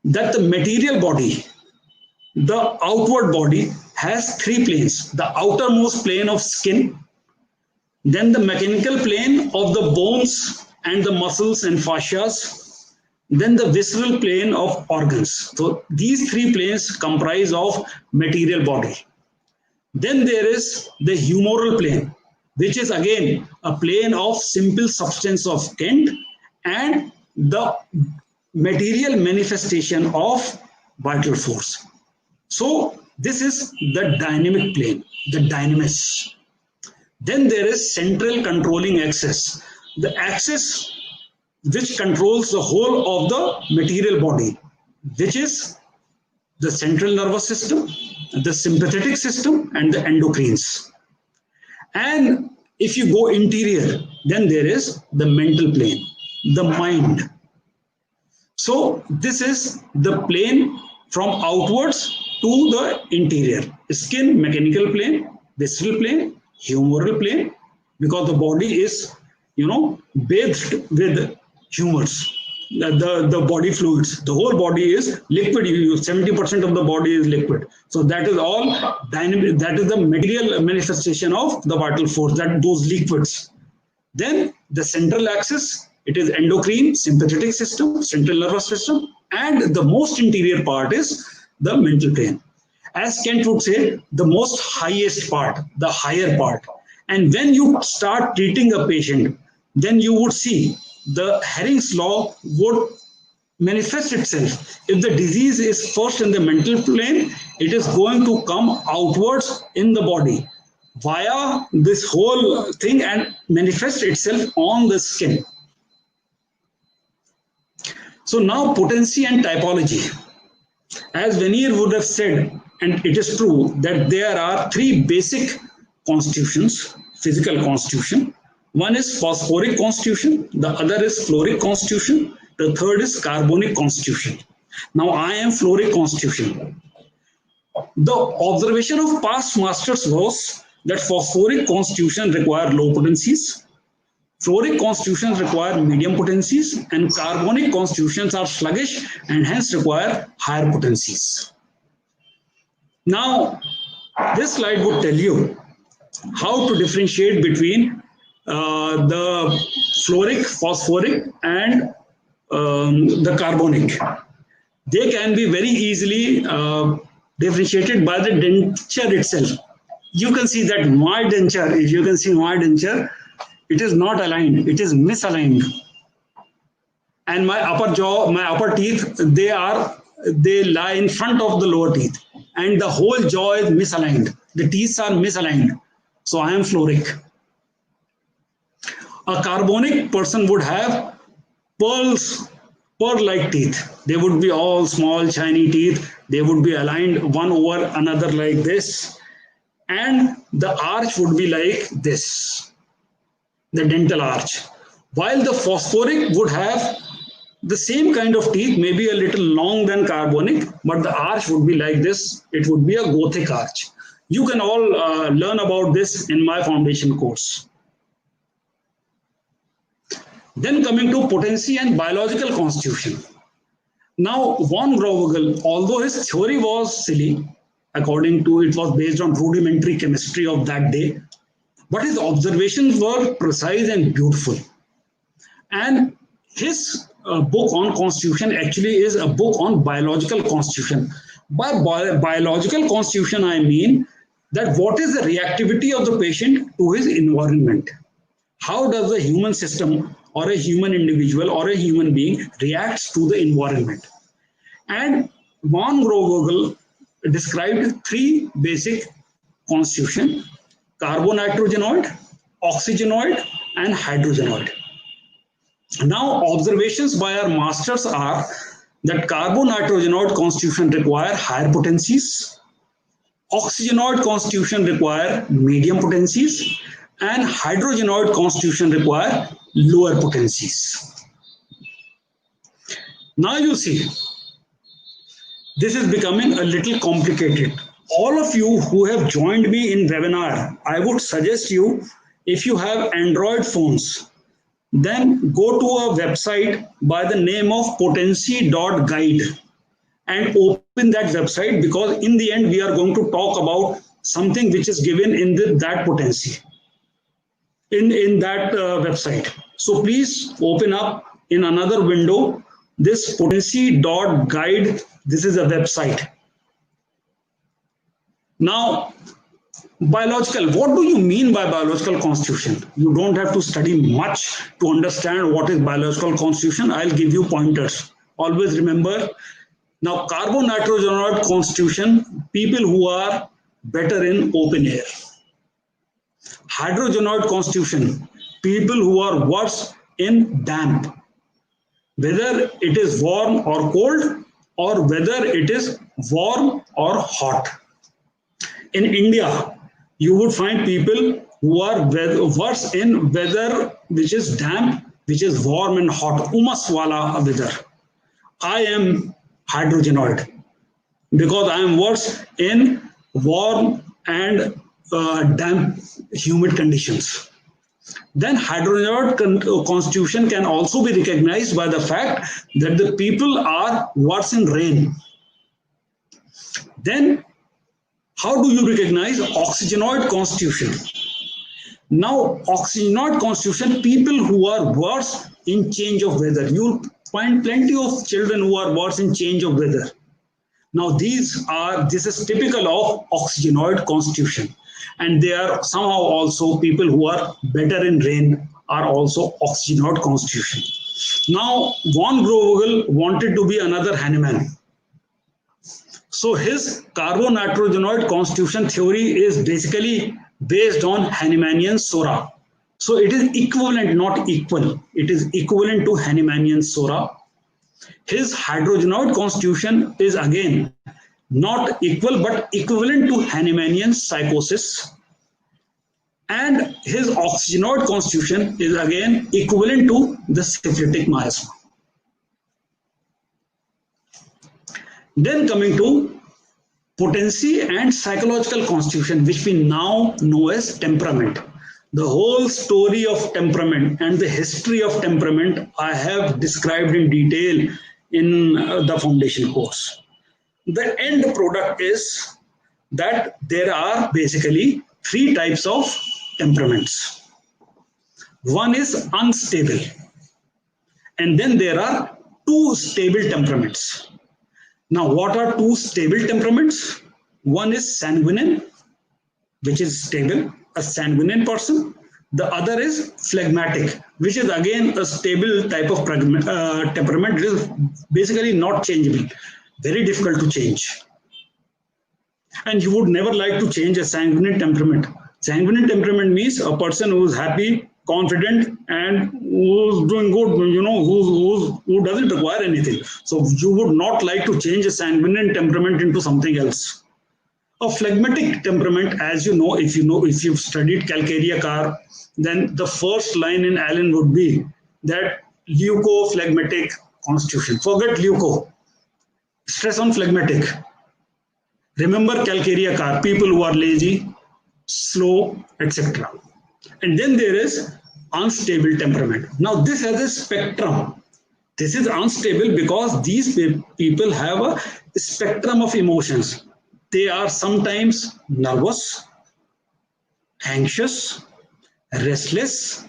that the material body, the outward body, has three planes. The outermost plane of skin, then the mechanical plane of the bones and the muscles and fascias, then the visceral plane of organs. So these three planes comprise of material body. Then there is the humoral plane, which is again a plane of simple substance of Kent and the material manifestation of vital force. So this is the dynamic plane, the dynamis. Then there is central controlling axis, the axis which controls the whole of the material body, which is the central nervous system, the sympathetic system, and the endocrines. And if you go interior, then there is the mental plane, the mind. So this is the plane from outwards to the interior: skin, mechanical plane, visceral plane, humoral plane, because the body is, bathed with humors, the body fluids. The whole body is liquid. 70% of the body is liquid. So that is all dynamic. That is the material manifestation of the vital force, that those liquids. Then the central axis, it is endocrine, sympathetic system, central nervous system, and the most interior part is the mental plane. As Kent would say, the most highest part, the higher part. And when you start treating a patient, then you would see the Hering's law would manifest itself. If the disease is first in the mental plane, it is going to come outwards in the body via this whole thing and manifest itself on the skin. So now potency and typology. As Vanier would have said, and it is true, that there are three basic constitutions, physical constitution. One is phosphoric constitution, the other is fluoric constitution, the third is carbonic constitution. Now I am fluoric constitution. The observation of past masters was that phosphoric constitution require low potencies, fluoric constitutions require medium potencies, and carbonic constitutions are sluggish and hence require higher potencies. Now, this slide would tell you how to differentiate between the fluoric, phosphoric, and the carbonic. They can be very easily differentiated by the denture itself. You can see that my denture, if you can see my denture, it is not aligned, it is misaligned. And my upper jaw, my upper teeth, they lie in front of the lower teeth. And the whole jaw is misaligned. The teeth are misaligned. So I am fluoric. A carbonic person would have pearl-like teeth. They would be all small, shiny teeth. They would be aligned one over another like this. And the arch would be like this, the dental arch. While the phosphoric would have the same kind of teeth, maybe a little long than carbonic, but the arch would be like this. It would be a Gothic arch. You can all learn about this in my foundation course. Then coming to potency and biological constitution. Now, von Grovagel, although his theory was silly, according to it was based on rudimentary chemistry of that day, but his observations were precise and beautiful. And his book on constitution actually is a book on biological constitution. By biological constitution, I mean that what is the reactivity of the patient to his environment? How does the human system or a human individual or a human being reacts to the environment? And von Grovagel described three basic constitution: carbonitrogennoid, oxygenoid, and hydrogenoid. Now, observations by our masters are that carbonitrogennoid constitution require higher potencies, oxygenoid constitution require medium potencies, and hydrogenoid constitution require lower potencies. Now you see, this is becoming a little complicated. All of you who have joined me in webinar, I would suggest you, if you have Android phones, then go to a website by the name of potency.guide and open that website, because in the end we are going to talk about something which is given in that potency, in that website. So please open up in another window this potency.guide. This is a website. Now, biological, what do you mean by biological constitution? You don't have to study much to understand what is biological constitution. I'll give you pointers. Always remember, now carbonitrogennoid constitution, people who are better in open air. Hydrogenoid constitution, people who are worse in damp. Whether it is warm or cold, or whether it is warm or hot. In India, you would find people who are worse in weather which is damp, which is warm and hot, umas wala weather. I am hydrogenoid because I am worse in warm and damp, humid conditions. Then hydrogenoid constitution can also be recognized by the fact that the people are worse in rain. Then how do you recognize oxygenoid constitution? Now, oxygenoid constitution, people who are worse in change of weather. You'll find plenty of children who are worse in change of weather. Now, this is typical of oxygenoid constitution. And they are somehow also people who are better in rain are also oxygenoid constitution. Now, von Grovogel wanted to be another Hahnemann. So his carbonatrogenol constitution theory is basically based on Hahnemannian SORA. So it is equivalent, not equal. It is equivalent to Hahnemannian SORA. His hydrogenoid constitution is again not equal but equivalent to Hahnemannian psychosis. And his oxygenoid constitution is again equivalent to the syphilitic miasma. Then coming to potency and psychological constitution, which we now know as temperament. The whole story of temperament and the history of temperament I have described in detail in the foundation course. The end product is that there are basically three types of temperaments. One is unstable, and then there are two stable temperaments. Now, what are two stable temperaments? One is sanguine, which is stable, a sanguine person. The other is phlegmatic, which is again a stable type of temperament. It is basically not changeable, very difficult to change. And you would never like to change a sanguine temperament. Sanguine temperament means a person who is happy, confident, and who's doing good, who doesn't require anything. So you would not like to change a sanguine temperament into something else. A phlegmatic temperament, as you know, if you've studied Calcarea Carr, then the first line in Allen would be that leucophlegmatic constitution. Forget leuco. Stress on phlegmatic. Remember Calcarea Carr, people who are lazy, slow, etc. And then there is unstable temperament. Now this has a spectrum. This is unstable because these people have a spectrum of emotions. They are sometimes nervous, anxious, restless,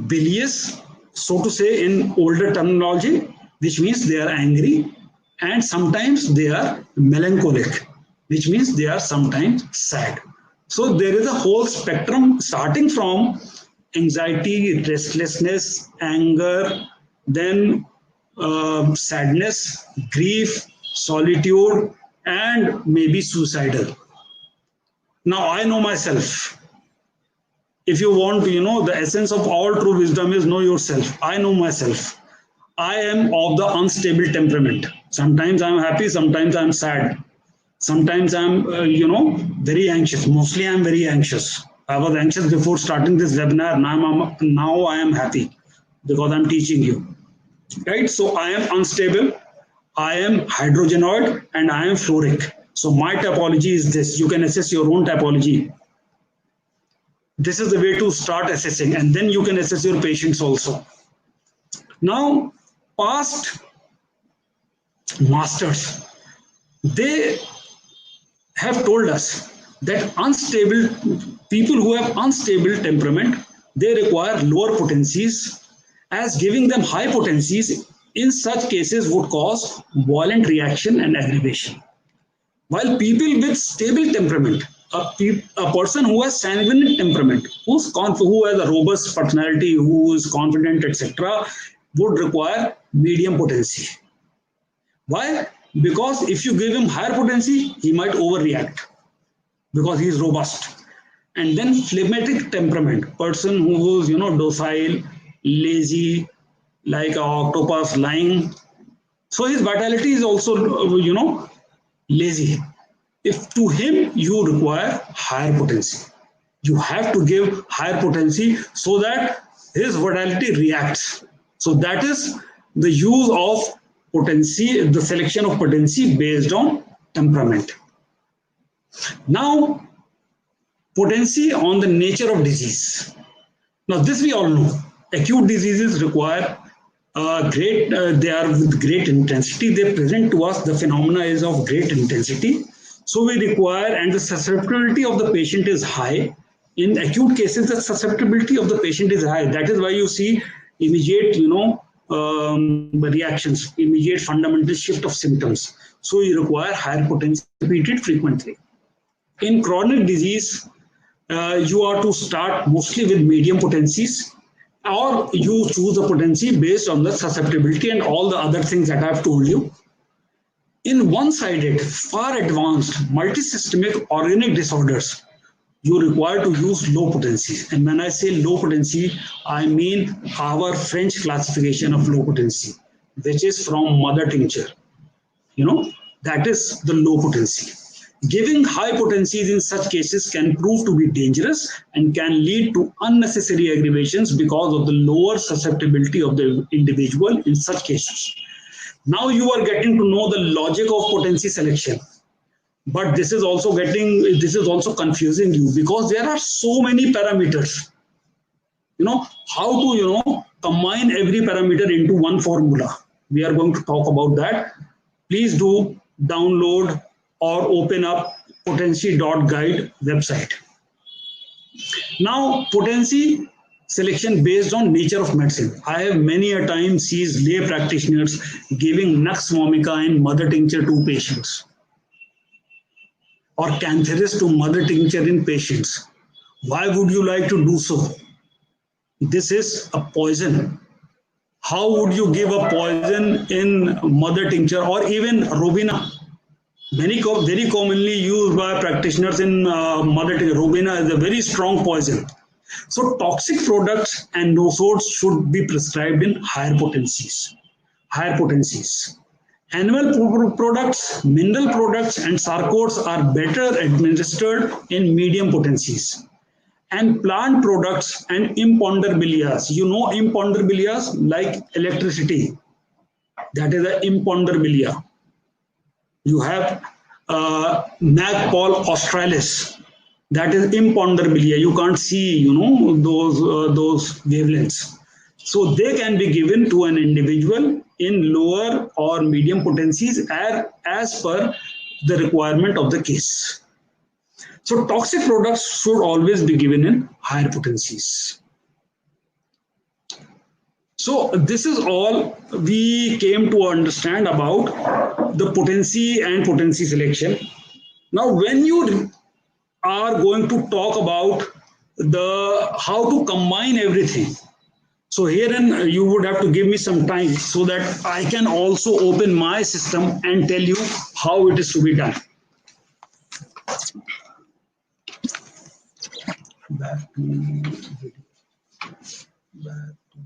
bilious, so to say in older terminology, which means they are angry, and sometimes they are melancholic, which means they are sometimes sad. So there is a whole spectrum starting from anxiety, restlessness, anger, then sadness, grief, solitude, and maybe suicidal. Now I know myself. If you want to, the essence of all true wisdom is know yourself. I know myself. I am of the unstable temperament. Sometimes I'm happy, sometimes I'm sad. Sometimes I'm, very anxious. Mostly I'm very anxious. I was anxious before starting this webinar. Now I am happy because I'm teaching you. Right? So I am unstable, I am hydrogenoid, and I am fluoric. So my typology is this. You can assess your own typology. This is the way to start assessing, and then you can assess your patients also. Now, past masters, they have told us that unstable people who have unstable temperament, they require lower potencies, as giving them high potencies in such cases would cause violent reaction and aggravation. While people with stable temperament, a person who has sanguine temperament, who has a robust personality, who is confident, etc., would require medium potency. Why? Because if you give him higher potency, he might overreact because he is robust. And then phlegmatic temperament, person who is docile, lazy, like an octopus lying. So his vitality is also lazy. If to him you require higher potency, you have to give higher potency so that his vitality reacts. So that is the use of potency, the selection of potency based on temperament. Now, potency on the nature of disease. Now, this we all know. Acute diseases require they are with great intensity. They present to us the phenomena is of great intensity. So we require, and the susceptibility of the patient is high. In acute cases, the susceptibility of the patient is high. That is why you see immediate, reactions, immediate fundamental shift of symptoms. So you require higher potency repeated frequently. In chronic disease, you are to start mostly with medium potencies, or you choose a potency based on the susceptibility and all the other things that I've told you. In one-sided, far advanced, multisystemic organic disorders, you require to use low potency. And when I say low potency, I mean our French classification of low potency, which is from mother tincture. That is the low potency. Giving high potencies in such cases can prove to be dangerous and can lead to unnecessary aggravations because of the lower susceptibility of the individual in such cases. Now you are getting to know the logic of potency selection, but this is also confusing you because there are so many parameters. How to combine every parameter into one formula. We are going to talk about that. Please do download or open up potency.guide website. Now, potency selection based on nature of medicine. I have many a time seen lay practitioners giving Nux vomica in mother tincture to patients, or Cantharis to mother tincture in patients. Why would you like to do so? This is a poison. How would you give a poison in mother tincture or even Robina? Very commonly used by practitioners in mother tincture. Robina is a very strong poison. So toxic products and nosodes should be prescribed in higher potencies. Animal products, mineral products, and sarcodes are better administered in medium potencies. And plant products and imponderbilias. Imponderbilias like electricity. That is the imponderbilia. You have Magpul australis. That is imponderbilia. You can't see, those wavelengths. So they can be given to an individual in lower or medium potencies as per the requirement of the case. So toxic products should always be given in higher potencies. So this is all we came to understand about the potency and potency selection. Now, when you are going to talk about how to combine everything, so herein you would have to give me some time so that I can also open my system and tell you how it is to be done. Back to video. Back to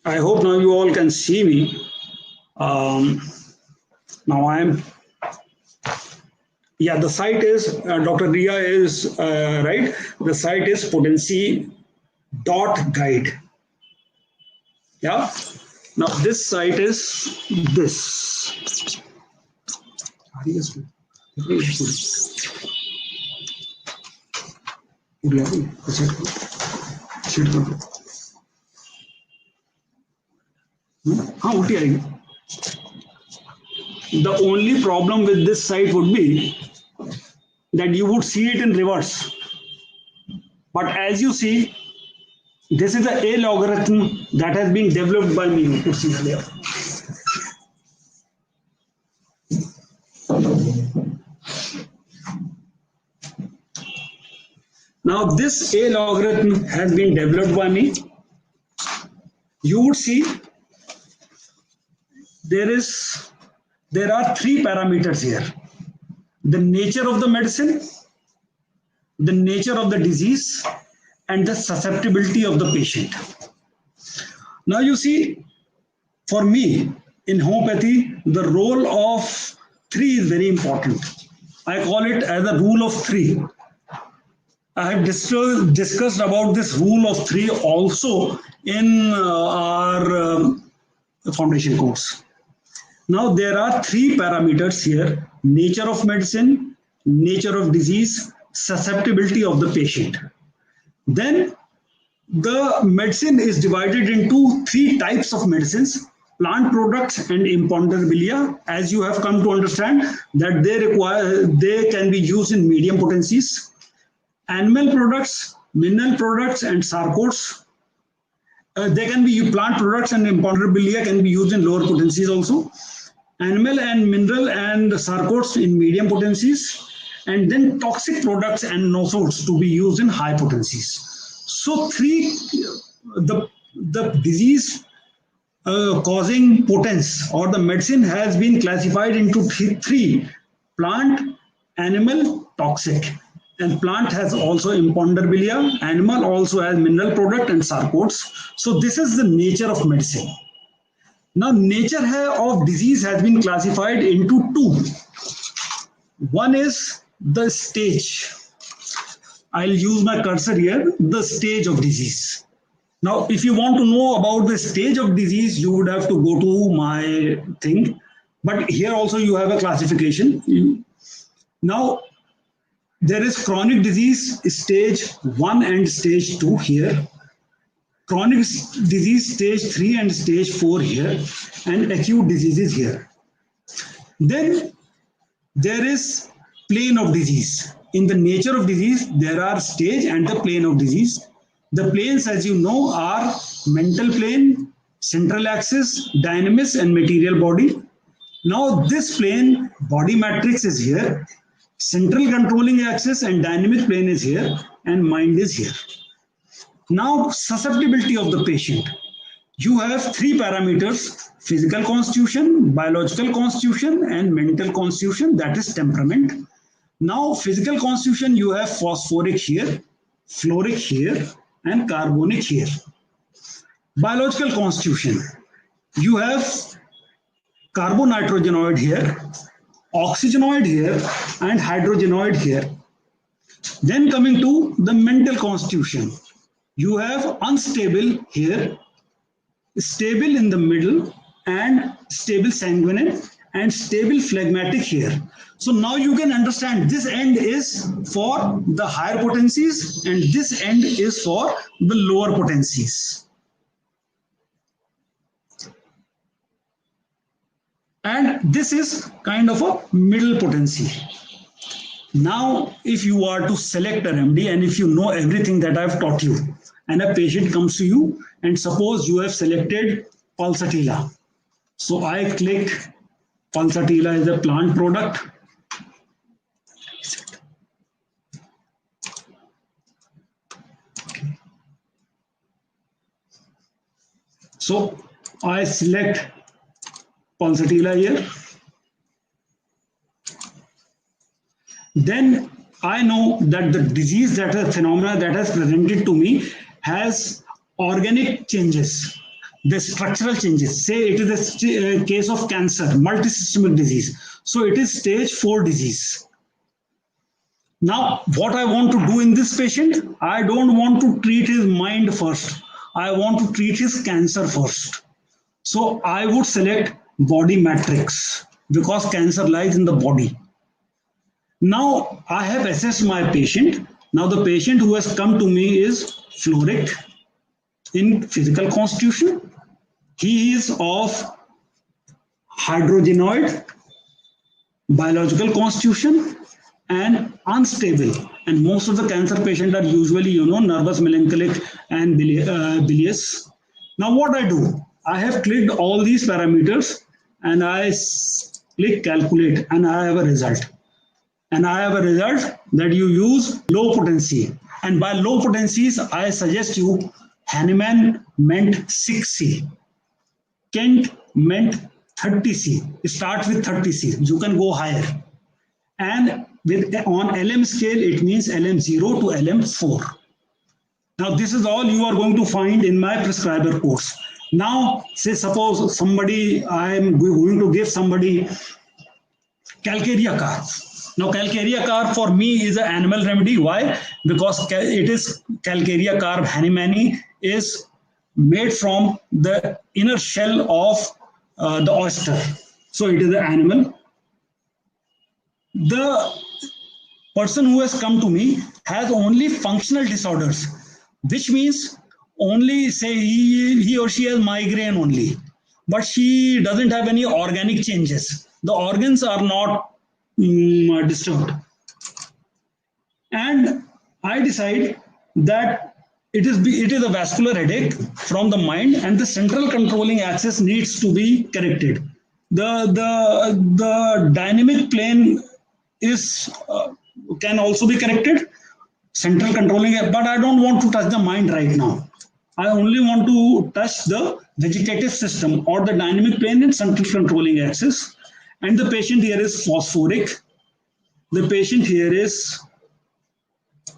I hope now you all can see me. Now the site is, Dr. Ria is right. The site is potency.guide. Yeah. Now this site is this. The only problem with this site would be that you would see it in reverse. But as you see, this is a logarithm that has been developed by me. You could see here. Now this A logarithm has been developed by me. You would see there are three parameters here: the nature of the medicine, the nature of the disease, and the susceptibility of the patient. Now you see, for me in homeopathy, the role of three is very important. I call it as a rule of three. I have discussed about this rule of three also in our foundation course. Now there are three parameters here: nature of medicine, nature of disease, susceptibility of the patient. Then the medicine is divided into three types of medicines, plant products and imponderabilia, as you have come to understand that they can be used in medium potencies. Animal products, mineral products, and sarcodes. They can be plant products and imponderabilia can be used in lower potencies also. Animal and mineral and sarcodes in medium potencies, and then toxic products and nosodes to be used in high potencies. So the disease causing potence or the medicine has been classified into three: plant, animal, toxic. And plant has also imponderabilia, animal also has mineral product and sarcodes. So this is the nature of medicine. Now nature of disease has been classified into two. One is the stage. I'll use my cursor here, the stage of disease. Now, if you want to know about the stage of disease, you would have to go to my thing. But here also you have a classification. Now, there is chronic disease stage 1 and stage 2 here. Chronic disease stage 3 and stage 4 here. And acute diseases here. Then there is plane of disease. In the nature of disease, there are stage and the plane of disease. The planes, as you know, are mental plane, central axis, dynamis, and material body. Now this plane, body matrix is here, central controlling axis and dynamic plane is here, and mind is here. Now susceptibility of the patient. You have three parameters: physical constitution, biological constitution, and mental constitution, that is temperament. Now physical constitution, you have phosphoric here, fluoric here, and carbonic here. Biological constitution, you have carbonitrogen here, oxygenoid here, and hydrogenoid here. Then coming to the mental constitution, you have unstable here, stable in the middle, and stable sanguine, and stable phlegmatic here. So now you can understand this end is for the higher potencies and this end is for the lower potencies. And this is kind of a middle potency. Now, if you are to select a remedy and if you know everything that I've taught you, and a patient comes to you and suppose you have selected Pulsatilla. So I click Pulsatilla is a plant product. So I select Pulsatilla here. Then I know that the disease, that is phenomena that has presented to me has organic changes, the structural changes. Say it is a case of cancer, multisystemic disease. So it is stage 4 disease. Now, what I want to do in this patient, I don't want to treat his mind first. I want to treat his cancer first. So I would select body matrix because cancer lies in the body. Now I have assessed my patient. Now the patient who has come to me is fluoric in physical constitution. He is of hydrogenoid, biological constitution, and unstable. And most of the cancer patients are usually, nervous, melancholic, and bilious. Now what I do? I have clicked all these parameters and I click calculate and I have a result. And I have a result that you use low potency. And by low potencies, I suggest you Hahnemann meant 6C. Kent meant 30C. Start with 30C. You can go higher. And on LM scale, it means LM0 to LM4. Now, this is all you are going to find in my prescriber course. Now, say suppose somebody, I am going to give somebody Calcarea carb. Now, Calcarea carb for me is an animal remedy. Why? Because it is Calcarea carb Hahnemanni is made from the inner shell of the oyster. So it is an animal. The person who has come to me has only functional disorders, which means only say he or she has migraine only, but she doesn't have any organic changes. The organs are not disturbed. And I decide that it is a vascular headache from the mind, and the central controlling axis needs to be corrected. The dynamic plane is can also be corrected, central controlling, but I don't want to touch the mind right now. I only want to touch the vegetative system or the dynamic plane and central controlling axis. And the patient here is phosphoric. The patient here is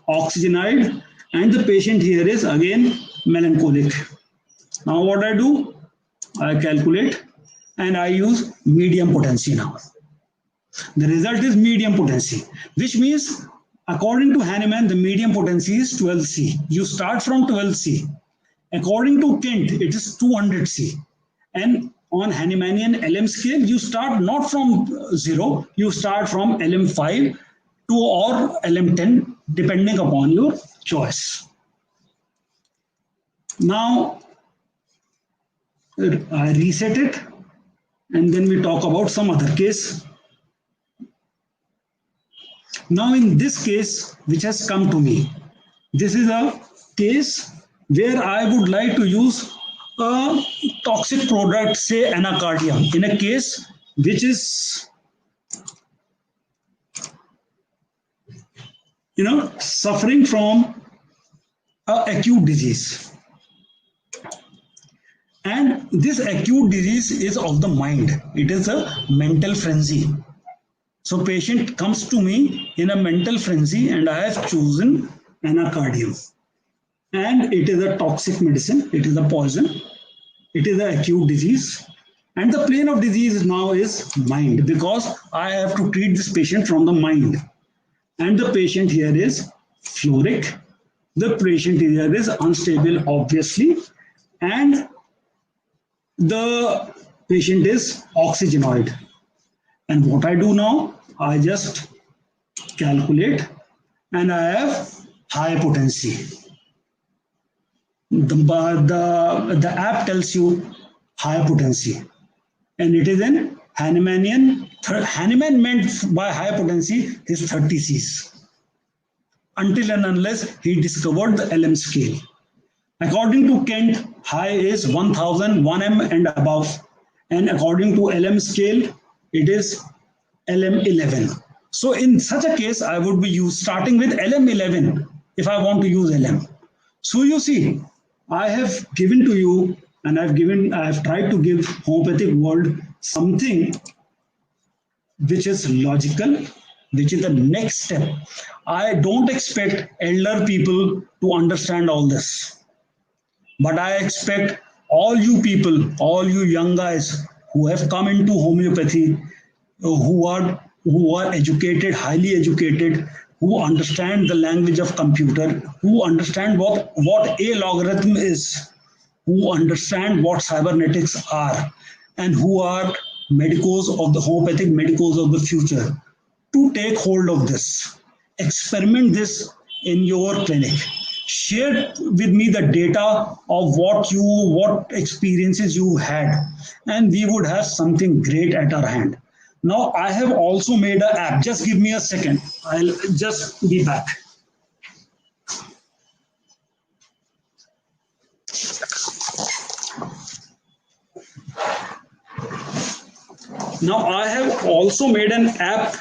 oxygenoid, and the patient here is again melancholic. Now what I do, I calculate and I use medium potency now. The result is medium potency, which means according to Hahnemann, the medium potency is 12C. You start from 12C. According to Kent, it is 200C. And on Hahnemannian LM scale, you start not from 0, you start from LM5 to or LM10, depending upon your choice. Now, I reset it, and then we talk about some other case. Now, in this case, which has come to me, this is a case where I would like to use a toxic product, say anacardium, in a case which is, suffering from an acute disease. And this acute disease is of the mind. It is a mental frenzy. So patient comes to me in a mental frenzy, and I have chosen anacardium. And it is a toxic medicine. It is a poison. It is an acute disease. And the plane of disease now is mind, because I have to treat this patient from the mind. And the patient here is phthoric. The patient here is unstable, obviously. And the patient is oxygenoid. And what I do now, I just calculate, and I have high potency. The app tells you high potency, and it is in Hahnemannian. Hahnemann meant by high potency is 30 Cs, until and unless he discovered the LM scale. According to Kent, high is 1000, 1M and above, and according to LM scale, it is LM11. So in such a case, I would be starting with LM11 if I want to use LM. So you see, I have given to you, and I have tried to give homeopathic world something which is logical, which is the next step. I don't expect elder people to understand all this, but I expect all you people, all you young guys who have come into homeopathy, who are educated, highly educated, who understand the language of computer, who understand what a logarithm is, who understand what cybernetics are, and who are medicos of the homeopathic medicos of the future, to take hold of this. Experiment this in your clinic. Share with me the data of what experiences you had, and we would have something great at our hand. Now, I have also made an app. Just give me a second. I'll just be back. Now, I have also made an app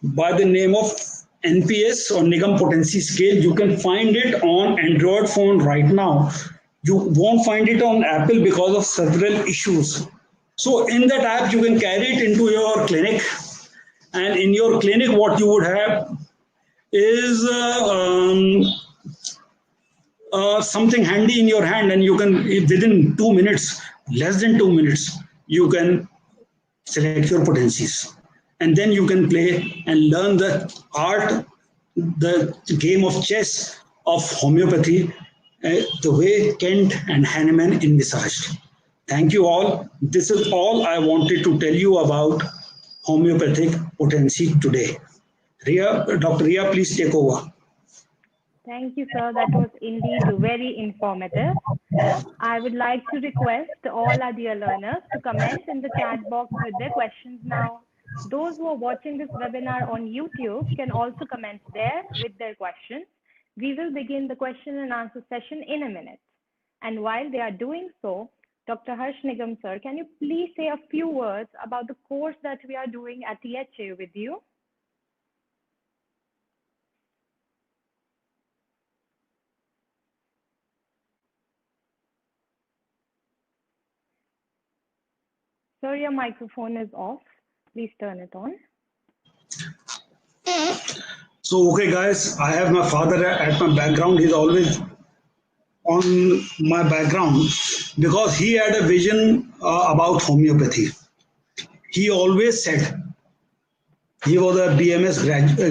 by the name of NPS or Nigam Potency Scale. You can find it on Android phone right now. You won't find it on Apple because of several issues. So in that app, you can carry it into your clinic. And in your clinic, what you would have is something handy in your hand, and you can, within 2 minutes, less than 2 minutes, you can select your potencies. And then you can play and learn the art, the game of chess of homeopathy, the way Kent and Hahnemann envisaged. Thank you all. This is all I wanted to tell you about homeopathic potency today. Dr. Ria, please take over. Thank you, sir. That was indeed very informative. I would like to request all our dear learners to comment in the chat box with their questions now. Those who are watching this webinar on YouTube can also comment there with their questions. We will begin the question and answer session in a minute. And while they are doing so, Dr. Harsh Nigam, sir, can you please say a few words about the course that we are doing at THA with you? Sir, your microphone is off. Please turn it on. So, okay, guys, I have my father at my background. He's always on my background because he had a vision about homeopathy. He always said, he was a BMS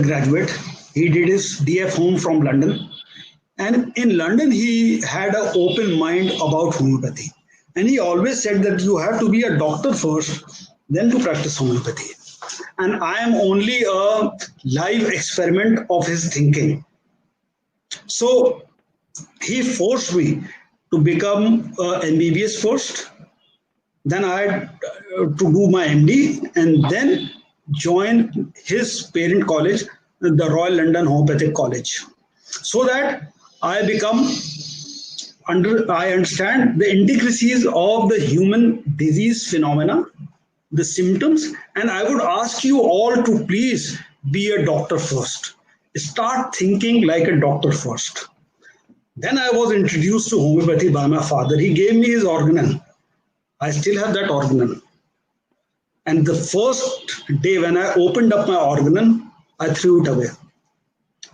graduate. He did his DF home from London. And in London, he had an open mind about homeopathy. And he always said that you have to be a doctor first, then to practice homeopathy. And I am only a live experiment of his thinking. So he forced me to become MBBS first. Then I had to do my MD and then join his parent college, the Royal London Homeopathic College, so that I understand the intricacies of the human disease phenomena, the symptoms, and I would ask you all to please be a doctor first. Start thinking like a doctor first. Then I was introduced to homeopathy by my father. He gave me his organon. I still have that organon. And the first day when I opened up my organon, I threw it away.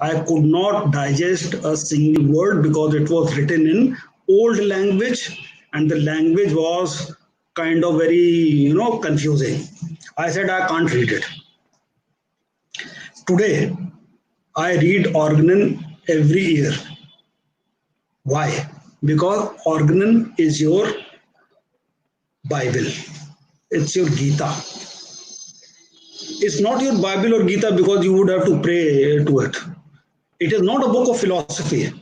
I could not digest a single word because it was written in old language and the language was kind of very, confusing. I said, I can't read it. Today, I read organon every year. Why? Because organon is your Bible. It's your Gita. It's not your Bible or Gita because you would have to pray to it. It is not a book of philosophy.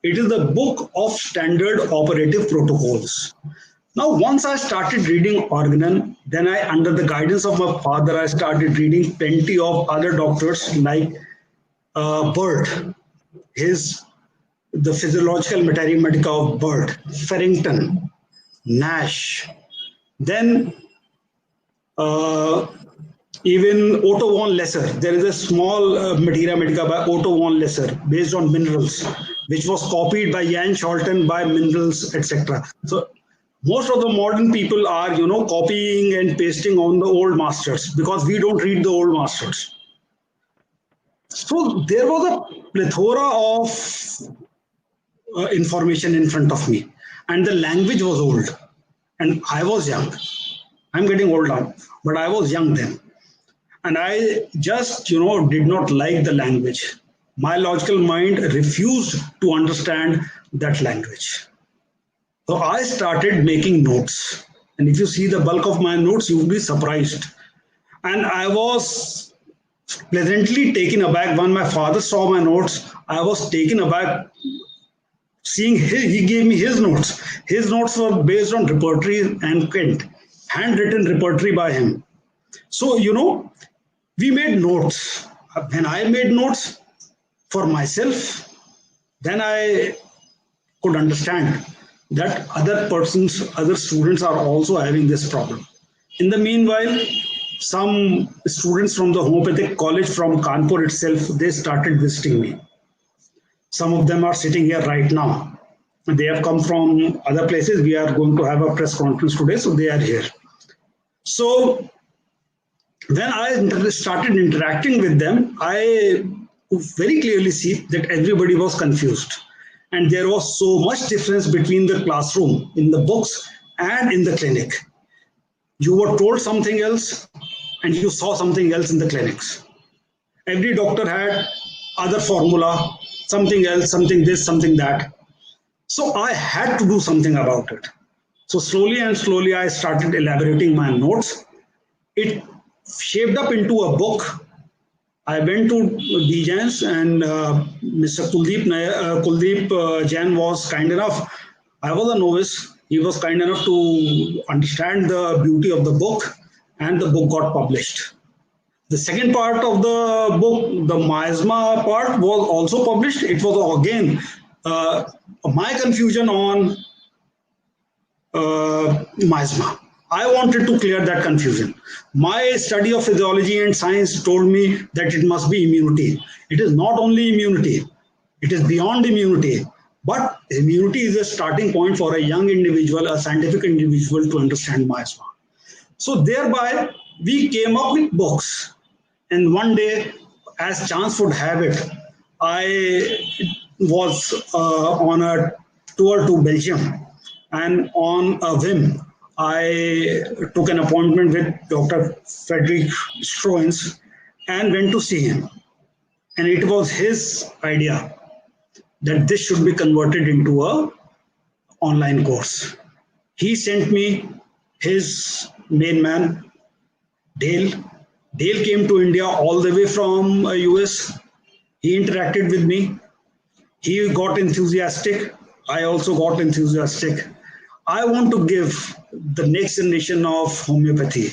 It is the book of standard operative protocols. Now, once I started reading organon, then under the guidance of my father, I started reading plenty of other doctors like Bird, the physiological materia medica of Bird, Farrington, Nash, then even Otto von Lesser. There is a small materia medica by Otto von Lesser based on minerals, which was copied by Jan Scholten by minerals, etc. So most of the modern people are, copying and pasting on the old masters because we don't read the old masters. So there was a plethora of information in front of me, and the language was old, and I was young. I'm getting old now, but I was young then. And I just, did not like the language. My logical mind refused to understand that language. So I started making notes. And if you see the bulk of my notes, you will be surprised. And I was pleasantly taken aback when my father saw my notes. I was taken aback seeing he gave me his notes. His notes were based on repertory and Kent, handwritten repertory by him. So, we made notes. When I made notes for myself, then I could understand that other students are also having this problem. In the meanwhile, some students from the homeopathic college from Kanpur itself, they started visiting me. Some of them are sitting here right now. They have come from other places. We are going to have a press conference today, so they are here. So when I started interacting with them, I could very clearly see that everybody was confused. And there was so much difference between the classroom, in the books, and in the clinic. You were told something else, and you saw something else in the clinics. Every doctor had other formula, something else, something this, something that. So I had to do something about it. So slowly and slowly, I started elaborating my notes. It shaped up into a book. I went to BJANS and Mr. Kuldeep Jain was kind enough. I was a novice. He was kind enough to understand the beauty of the book, and the book got published. The second part of the book, the miasma part, was also published. It was again my confusion on miasma. I wanted to clear that confusion. My study of physiology and science told me that it must be immunity. It is not only immunity, it is beyond immunity. But immunity is a starting point for a young individual, a scientific individual to understand miasma. So thereby, we came up with books. And one day, as chance would have it, I was on a tour to Belgium, and on a whim, I took an appointment with Dr. Frederick Stroens and went to see him. And it was his idea that this should be converted into a online course. He sent me his main man, Dale. Dale came to India all the way from US. He interacted with me. He got enthusiastic. I also got enthusiastic. I want to give the next generation of homeopathy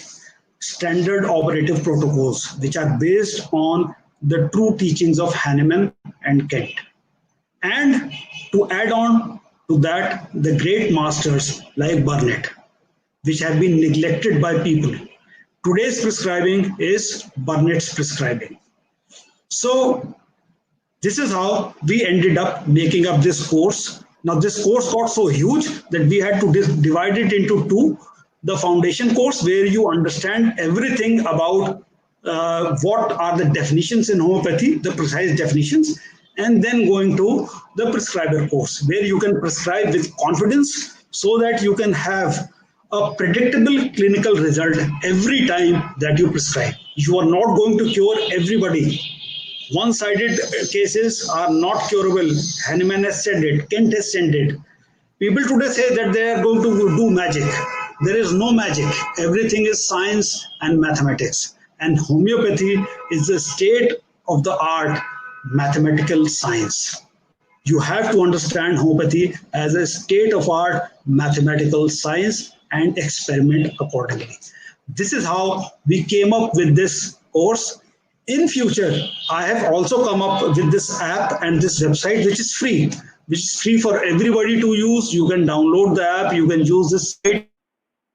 standard operative protocols which are based on the true teachings of Hahnemann and Kent. And to add on to that, the great masters like Burnett, which have been neglected by people. Today's prescribing is Burnett's prescribing. So this is how we ended up making up this course. Now this course got so huge that we had to divide it into two. The foundation course, where you understand everything about what are the definitions in homeopathy, the precise definitions, and then going to the prescriber course, where you can prescribe with confidence so that you can have a predictable clinical result every time that you prescribe. You are not going to cure everybody. One-sided cases are not curable. Hahnemann has said it, Kent has said it. People today say that they are going to do magic. There is no magic. Everything is science and mathematics. And homeopathy is the state of the art mathematical science. You have to understand homeopathy as a state of art mathematical science and experiment accordingly. This is how we came up with this course. In future, I have also come up with this app and this website, which is free for everybody to use. You can download the app, you can use this site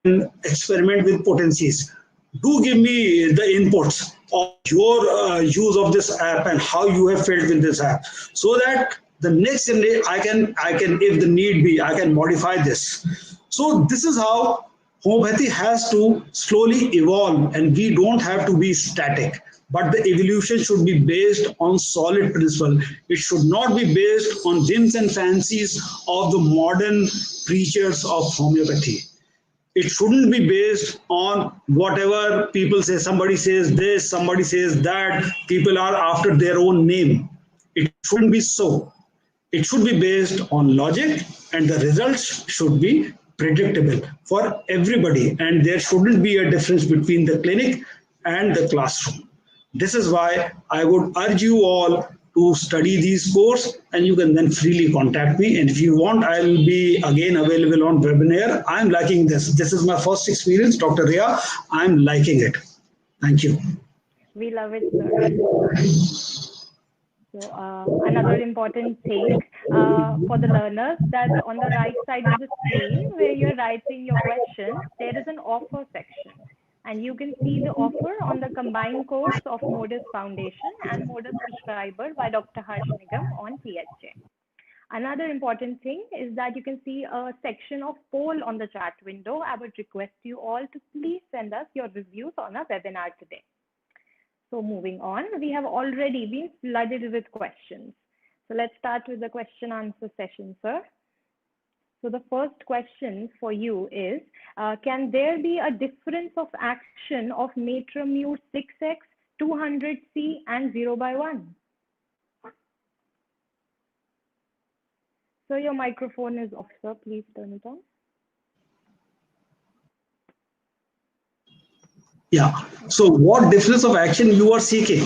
and experiment with potencies. Do give me the inputs of your use of this app and how you have felt with this app, so that the next day I can, if the need be, I can modify this. So this is how homeopathy has to slowly evolve, and we don't have to be static. But the evolution should be based on solid principle. It should not be based on whims and fancies of the modern preachers of homeopathy. It shouldn't be based on whatever people say. Somebody says this, somebody says that. People are after their own name. It shouldn't be so. It should be based on logic, and the results should be predictable for everybody. And there shouldn't be a difference between the clinic and the classroom. This is why I would urge you all to study these courses, and you can then freely contact me. And if you want, I will be again available on webinar. I'm liking this. This is my first experience, Dr. Ria. I'm liking it. Thank you. We love it, sir. So another important thing for the learners, that on the right side of the screen where you're writing your questions, there is an offer section. And you can see the offer on the combined course of Modus Foundation and Modus Prescriber by Dr. Harsh Nigam on THJ. Another important thing is that you can see a section of poll on the chat window. I would request you all to please send us your reviews on our webinar today. So moving on, we have already been flooded with questions. So let's start with the question answer session, sir. So the first question for you is, can there be a difference of action of Matrimute 6X, 200C and 0/1? So your microphone is off, sir. Please turn it on. Yeah. So what difference of action you are seeking?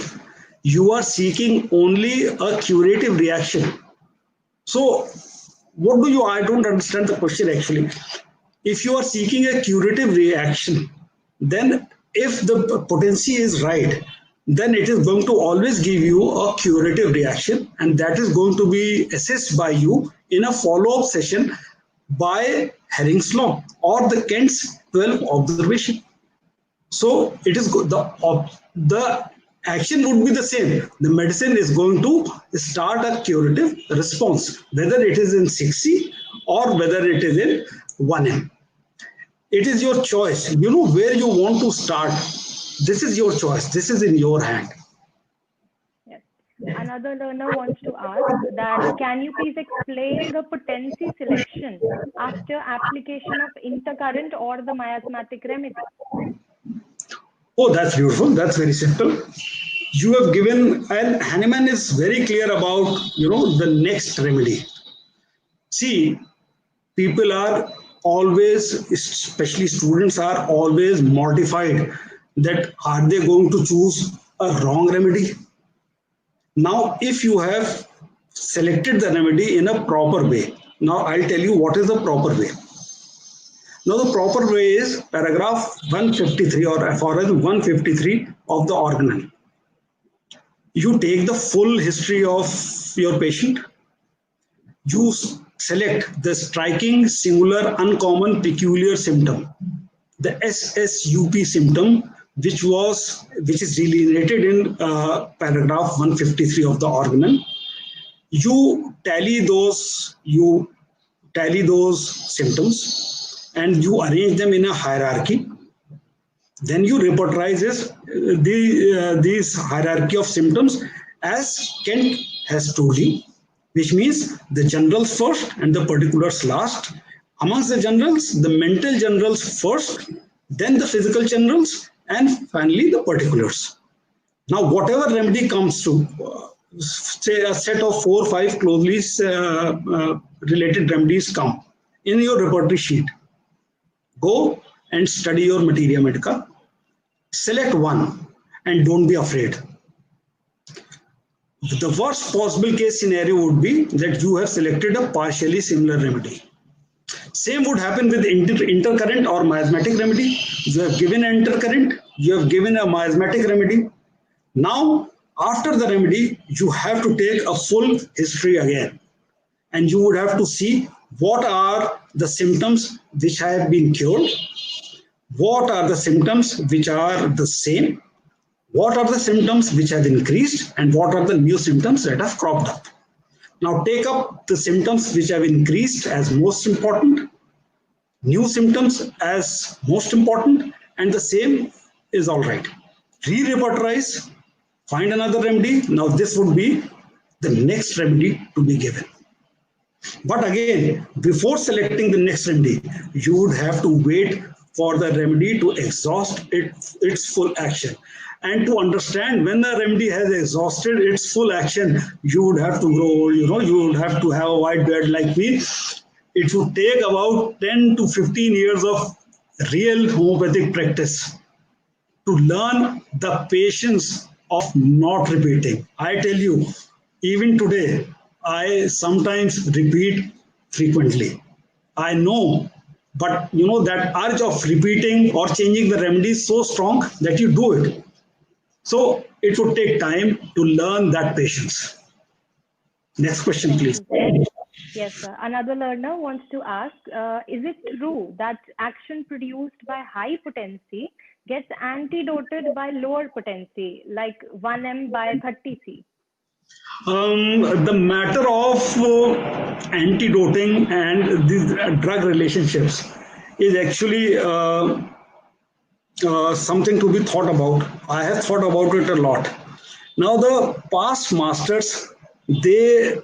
You are seeking only a curative reaction. So, what do you? I don't understand the question actually. If you are seeking a curative reaction, then if the potency is right, then it is going to always give you a curative reaction, and that is going to be assessed by you in a follow-up session by Herring's law or the Kent's 12 observation. So it is the action would be the same. The medicine is going to start a curative response, whether it is in 6C or whether it is in 1M. It is your choice. You know where you want to start. This is your choice. This is in your hand. Yes. Another learner wants to ask that can you please explain the potency selection after application of intercurrent or the miasmatic remedy? Oh, that's beautiful. That's very simple. You have given, and Hahnemann is very clear about, the next remedy. See, people are always, especially students are always mortified that are they going to choose a wrong remedy? Now, if you have selected the remedy in a proper way, now I'll tell you what is the proper way. Now, the proper way is paragraph 153 or aphorism 153 of the organon. You take the full history of your patient. You select the striking, singular, uncommon, peculiar symptom, the SSUP symptom, which is delineated in paragraph 153 of the organon. You tally those symptoms and you arrange them in a hierarchy. Then you repertorize these hierarchy of symptoms as Kent has told you, which means the generals first and the particulars last. Amongst the generals, the mental generals first, then the physical generals, and finally the particulars. Now, whatever remedy comes to, say a set of 4 or 5 closely related remedies come in your repertory sheet, go and study your materia medica, select one and don't be afraid. The worst possible case scenario would be that you have selected a partially similar remedy. Same would happen with intercurrent or miasmatic remedy. You have given an intercurrent, you have given a miasmatic remedy. Now, after the remedy, you have to take a full history again. And you would have to see what are the symptoms which have been cured, what are the symptoms which are the same, what are the symptoms which have increased, and what are the new symptoms that have cropped up. Now take up the symptoms which have increased as most important, new symptoms as most important, and the same is all right. Re-repertorize, find another remedy. Now this would be the next remedy to be given. But again, before selecting the next remedy, you would have to wait for the remedy to exhaust its full action. And to understand when the remedy has exhausted its full action, you would have to grow, you would have to have a white beard like me. It would take about 10 to 15 years of real homeopathic practice to learn the patience of not repeating. I tell you, even today, I sometimes repeat frequently. I know, but that urge of repeating or changing the remedy is so strong that you do it. So it would take time to learn that patience. Next question, please. Yes, sir. Another learner wants to ask, is it true that action produced by high potency gets antidoted by lower potency, like 1M by 30C? The matter of antidoting and these drug relationships is actually something to be thought about. I have thought about it a lot. Now, the past masters, they,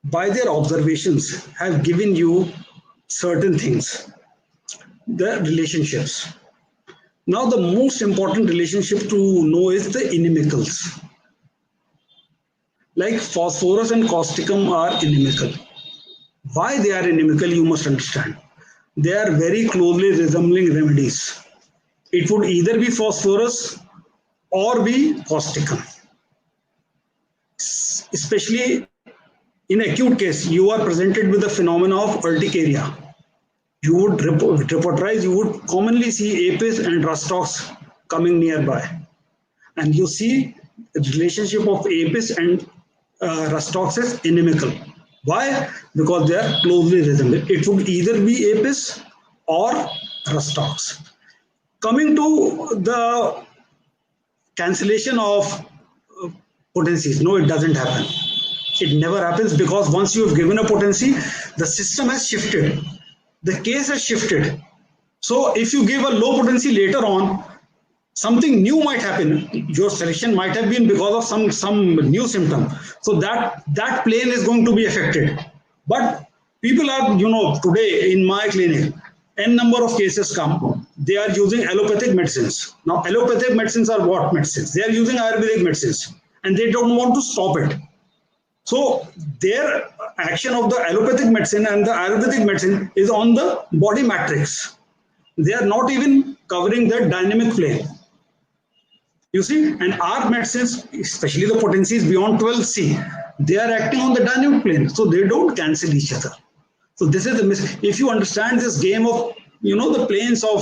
by their observations, have given you certain things, the relationships. Now, the most important relationship to know is the inimicals. Like phosphorus and causticum are inimical. Why they are inimical, you must understand. They are very closely resembling remedies. It would either be phosphorus or be causticum. especially in acute case, you are presented with the phenomena of urticaria. You would reporterize, you would commonly see apis and rustox coming nearby. And you see the relationship of apis and rustox is inimical. Why? Because they are closely resembling. It would either be apis or rustox. Coming to the cancellation of potencies, no, it doesn't happen. It never happens because once you have given a potency, the system has shifted. The case has shifted. So if you give a low potency later on, something new might happen. Your selection might have been because of some new symptom. So that plane is going to be affected. But people are, today in my clinic, n number of cases come. They are using allopathic medicines. Now, allopathic medicines are what medicines? They are using Ayurvedic medicines, and they don't want to stop it. So their action of the allopathic medicine and the Ayurvedic medicine is on the body matrix. They are not even covering the dynamic plane. You see, and our medicines, especially the potencies beyond 12C, they are acting on the dynamic plane, so they don't cancel each other. So this is the if you understand this game of the planes of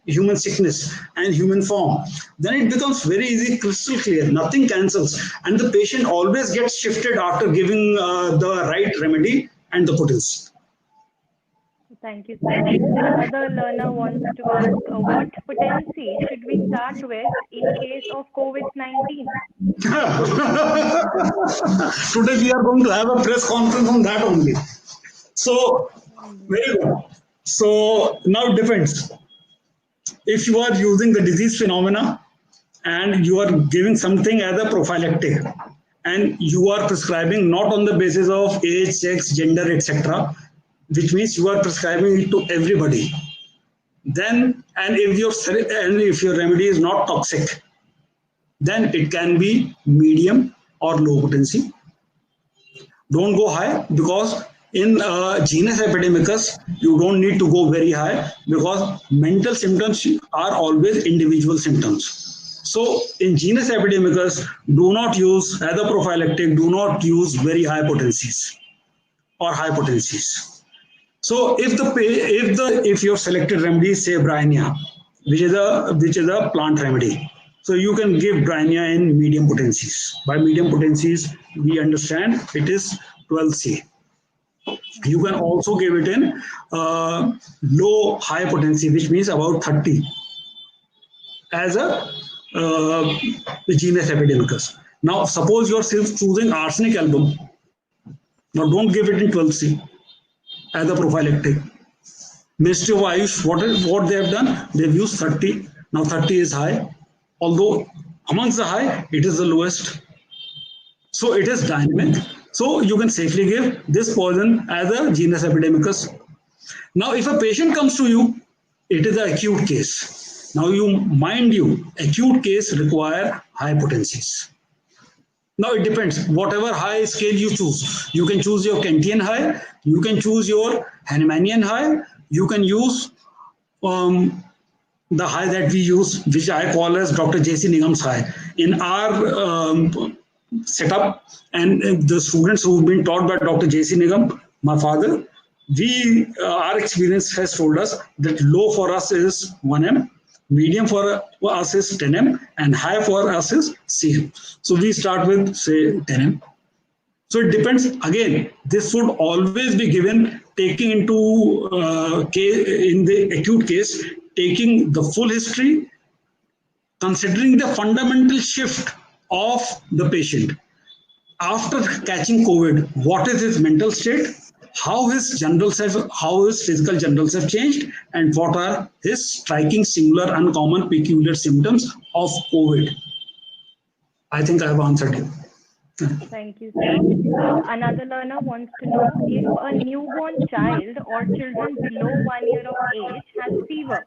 human sickness and human form, then it becomes very easy, crystal clear. Nothing cancels, and the patient always gets shifted after giving the right remedy and the potency. Thank you, sir. Another learner wants to ask, what potency should we start with in case of COVID-19? Today we are going to have a press conference on that only. So, very good. So now it depends. If you are using the disease phenomena and you are giving something as a prophylactic, and you are prescribing not on the basis of age, sex, gender, etc., which means you are prescribing it to everybody. Then, and if your remedy is not toxic, then it can be medium or low potency. Don't go high, because in genus epidemicus, you don't need to go very high, because mental symptoms are always individual symptoms. So in genus epidemicus, do not use as a prophylactic, do not use very high potencies or high potencies. So if your selected remedy is say Bryonia, which is a plant remedy, so you can give Bryonia in medium potencies. By medium potencies, we understand it is 12C. You can also give it in low high potency, which means about 30 as a genus epidemicus. Now suppose you are choosing arsenic album. Now don't give it in 12C as a prophylactic. Ministry of Ayush, what they have done, they've used 30. Now 30 is high, although amongst the high, it is the lowest. So it is dynamic. So you can safely give this poison as a genus epidemicus. Now if a patient comes to you, it is an acute case. Now mind you, acute case require high potencies. Now it depends, whatever high scale you choose. You can choose your Kentian high, you can choose your Hahnemannian high, you can use the high that we use, which I call as Dr. J.C. Nigam's high. In our setup, and the students who've been taught by Dr. J.C. Nigam, my father, our experience has told us that low for us is 1M, medium for us is 10M, and high for us is CM. So we start with, say, 10M. So it depends. Again, this would always be given taking into in the acute case, taking the full history, considering the fundamental shift of the patient. After catching COVID, what is his mental state? How his physical general self changed, and what are his striking, singular, uncommon, peculiar symptoms of COVID? I think I have answered you. Thank you, sir. Another learner wants to know, if a newborn child or children below 1 year of age has fever,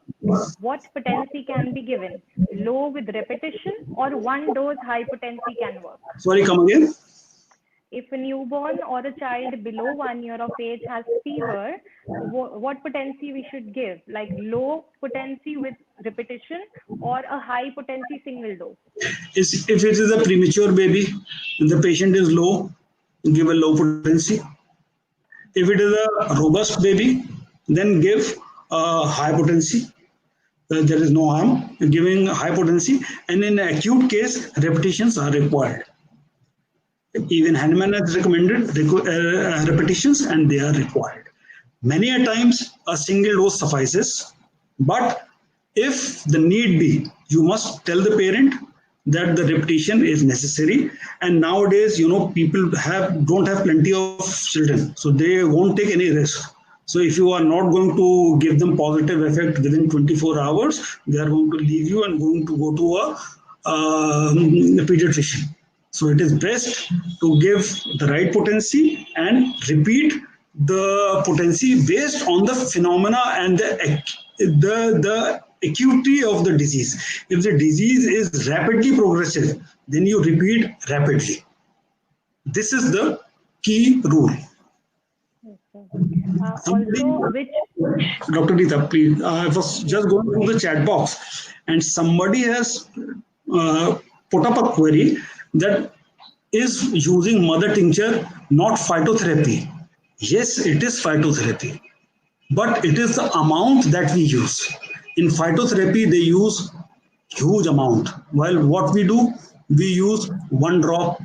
what potency can be given? Low with repetition or one dose high potency can work? Sorry, come again. If a newborn or a child below 1 year of age has fever, what potency we should give? Like low potency with repetition or a high potency single dose? If it is a premature baby, If the patient is low, give a low potency. If it is a robust baby, then give a high potency. There is no harm in giving high potency. And in acute case, repetitions are required. Even Hahnemann has recommended repetitions, and they are required. Many a times, a single dose suffices, but if the need be, you must tell the parent that the repetition is necessary. And nowadays, people don't have plenty of children, so they won't take any risk. So if you are not going to give them positive effect within 24 hours, they are going to leave you and going to go to a pediatrician. So it is best to give the right potency and repeat the potency based on the phenomena and the acuity of the disease. If the disease is rapidly progressive, then you repeat rapidly. This is the key rule. Also, which Dr. Rita, please, I was just going through the chat box and somebody has put up a query that is using mother tincture, not phytotherapy. Yes, it is phytotherapy, but it is the amount that we use. In phytotherapy, they use huge amount, while what we do, we use 1 drop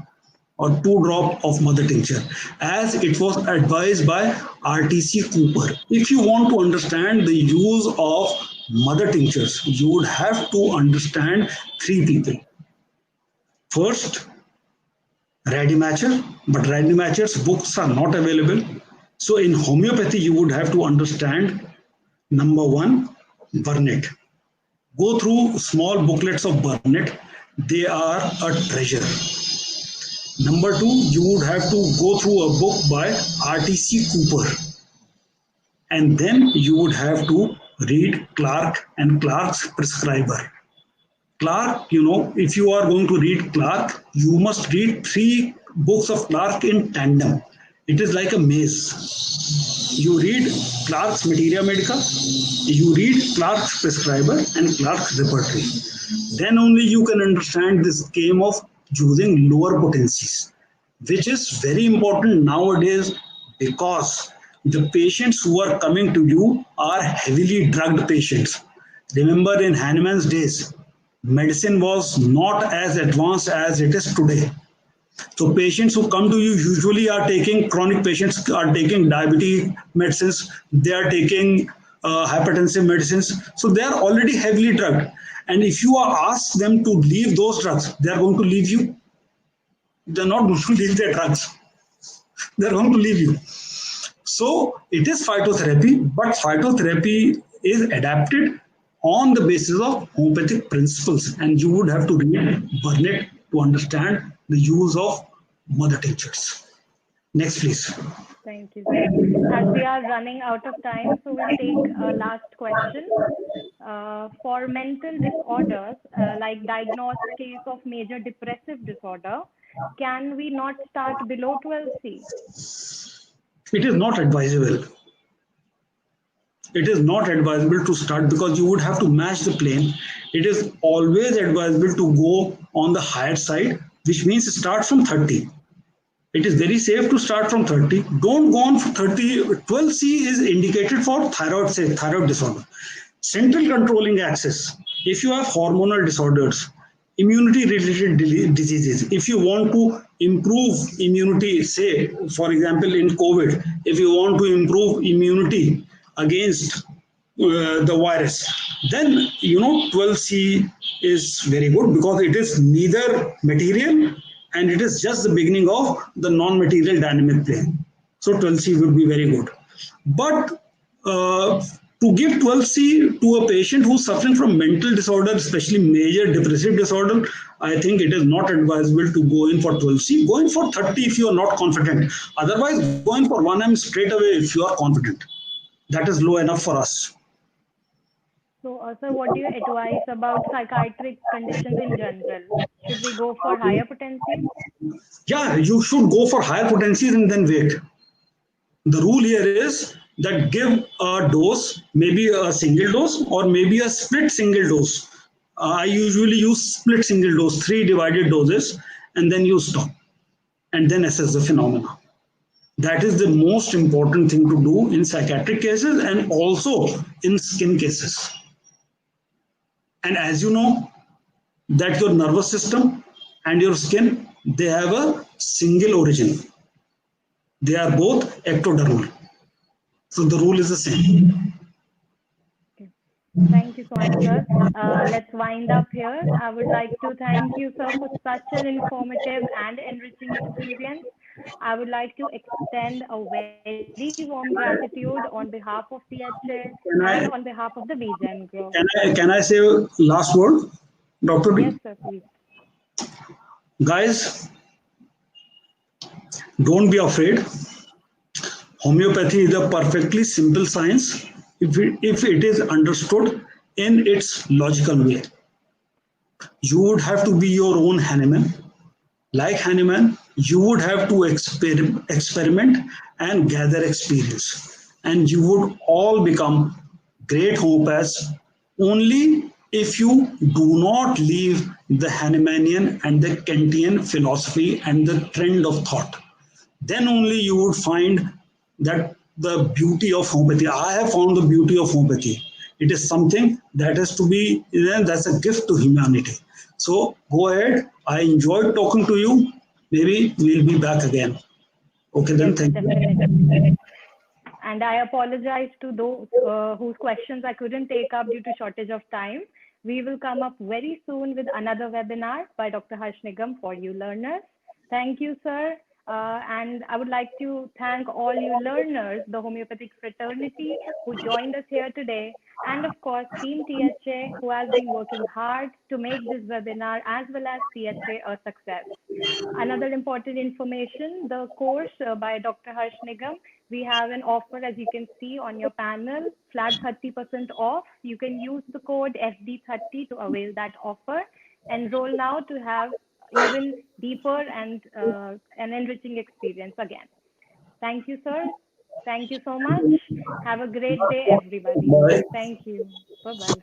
or 2 drop of mother tincture, as it was advised by RTC Cooper. If you want to understand the use of mother tinctures, you would have to understand 3 people. First, Rademacher, but Rademacher's books are not available. So in homeopathy, you would have to understand, number 1, Burnett. Go through small booklets of Burnett. They are a treasure. Number 2, you would have to go through a book by RTC Cooper. And then you would have to read Clark and Clark's Prescriber. Clark, if you are going to read Clark, you must read 3 books of Clark in tandem. It is like a maze. You read Clark's Materia Medica, you read Clark's Prescriber and Clark's Repertory. Then only you can understand this game of using lower potencies, which is very important nowadays because the patients who are coming to you are heavily drugged patients. Remember, in Hahnemann's days, medicine was not as advanced as it is today. So patients who come to you usually are taking, chronic patients are taking diabetes medicines, they are taking hypertensive medicines. So they are already heavily drugged. And if you are asked them to leave those drugs, they are going to leave you. They are not going to leave their drugs. They are going to leave you. So it is phytotherapy, but phytotherapy is adapted on the basis of homeopathic principles, and you would have to read Burnett to understand the use of mother tinctures. Next, please. Thank you. As we are running out of time, so we'll take a last question. For mental disorders, like diagnosed case of major depressive disorder, can we not start below 12C? It is not advisable. It is not advisable to start because you would have to match the plane. It is always advisable to go on the higher side, which means start from 30. It is very safe to start from 30. Don't go on for 30. 12C is indicated for thyroid disorder. Central controlling axis. If you have hormonal disorders, immunity related diseases, if you want to improve immunity, say, for example, in COVID, if you want to improve immunity against the virus, then 12C is very good because it is neither material and it is just the beginning of the non-material dynamic plane. So 12C would be very good. But to give 12C to a patient who's suffering from mental disorder, especially major depressive disorder, I think it is not advisable to go in for 12C. Go in for 30 if you are not confident. Otherwise, go in for 1M straight away if you are confident. That is low enough for us. So, sir, what do you advise about psychiatric conditions in general? Should we go for higher potencies? Yeah, you should go for higher potencies and then wait. The rule here is that give a dose, maybe a single dose or maybe a split single dose. I usually use split single dose, 3 divided doses, and then you stop. and then assess the phenomena. That is the most important thing to do in psychiatric cases and also in skin cases. And as you know, that your nervous system and your skin, they have a single origin. They are both ectodermal. So the rule is the same. Okay. Thank you so much, sir. Let's wind up here. I would like to thank you, sir, for such an informative and enriching experience. I would like to extend a very warm gratitude on behalf of THA and Can on I behalf of the VGen Group. can I say last word, Dr. Yes, D? sir, please. Guys, don't be afraid. Homeopathy is a perfectly simple science if it is understood in its logical way. You would have to be your own Hahnemann. Like Hahnemann, you would have to experiment and gather experience. And you would all become great homeopaths only if you do not leave the Hahnemannian and the Kantian philosophy and the trend of thought. Then only you would find that the beauty of homeopathy. I have found the beauty of homeopathy. It is something that has to be, that's a gift to humanity. So go ahead. I enjoyed talking to you. Maybe we'll be back again. Okay, then Yes, thank you. definitely. And I apologize to those whose questions I couldn't take up due to shortage of time. We will come up very soon with another webinar by Dr. Harsh Nigam for you learners. Thank you, sir. And I would like to thank all you learners, the homeopathic fraternity who joined us here today, and of course, Team THA who has been working hard to make this webinar as well as THA a success. Another important information, the course by Dr. Harsh Nigam, we have an offer as you can see on your panel, flat 30% off. You can use the code FD30 to avail that offer. Enroll now to have even deeper and an enriching experience again. Thank you, sir. Thank you so much. Have a great day, everybody. Bye. Thank you. Bye-bye.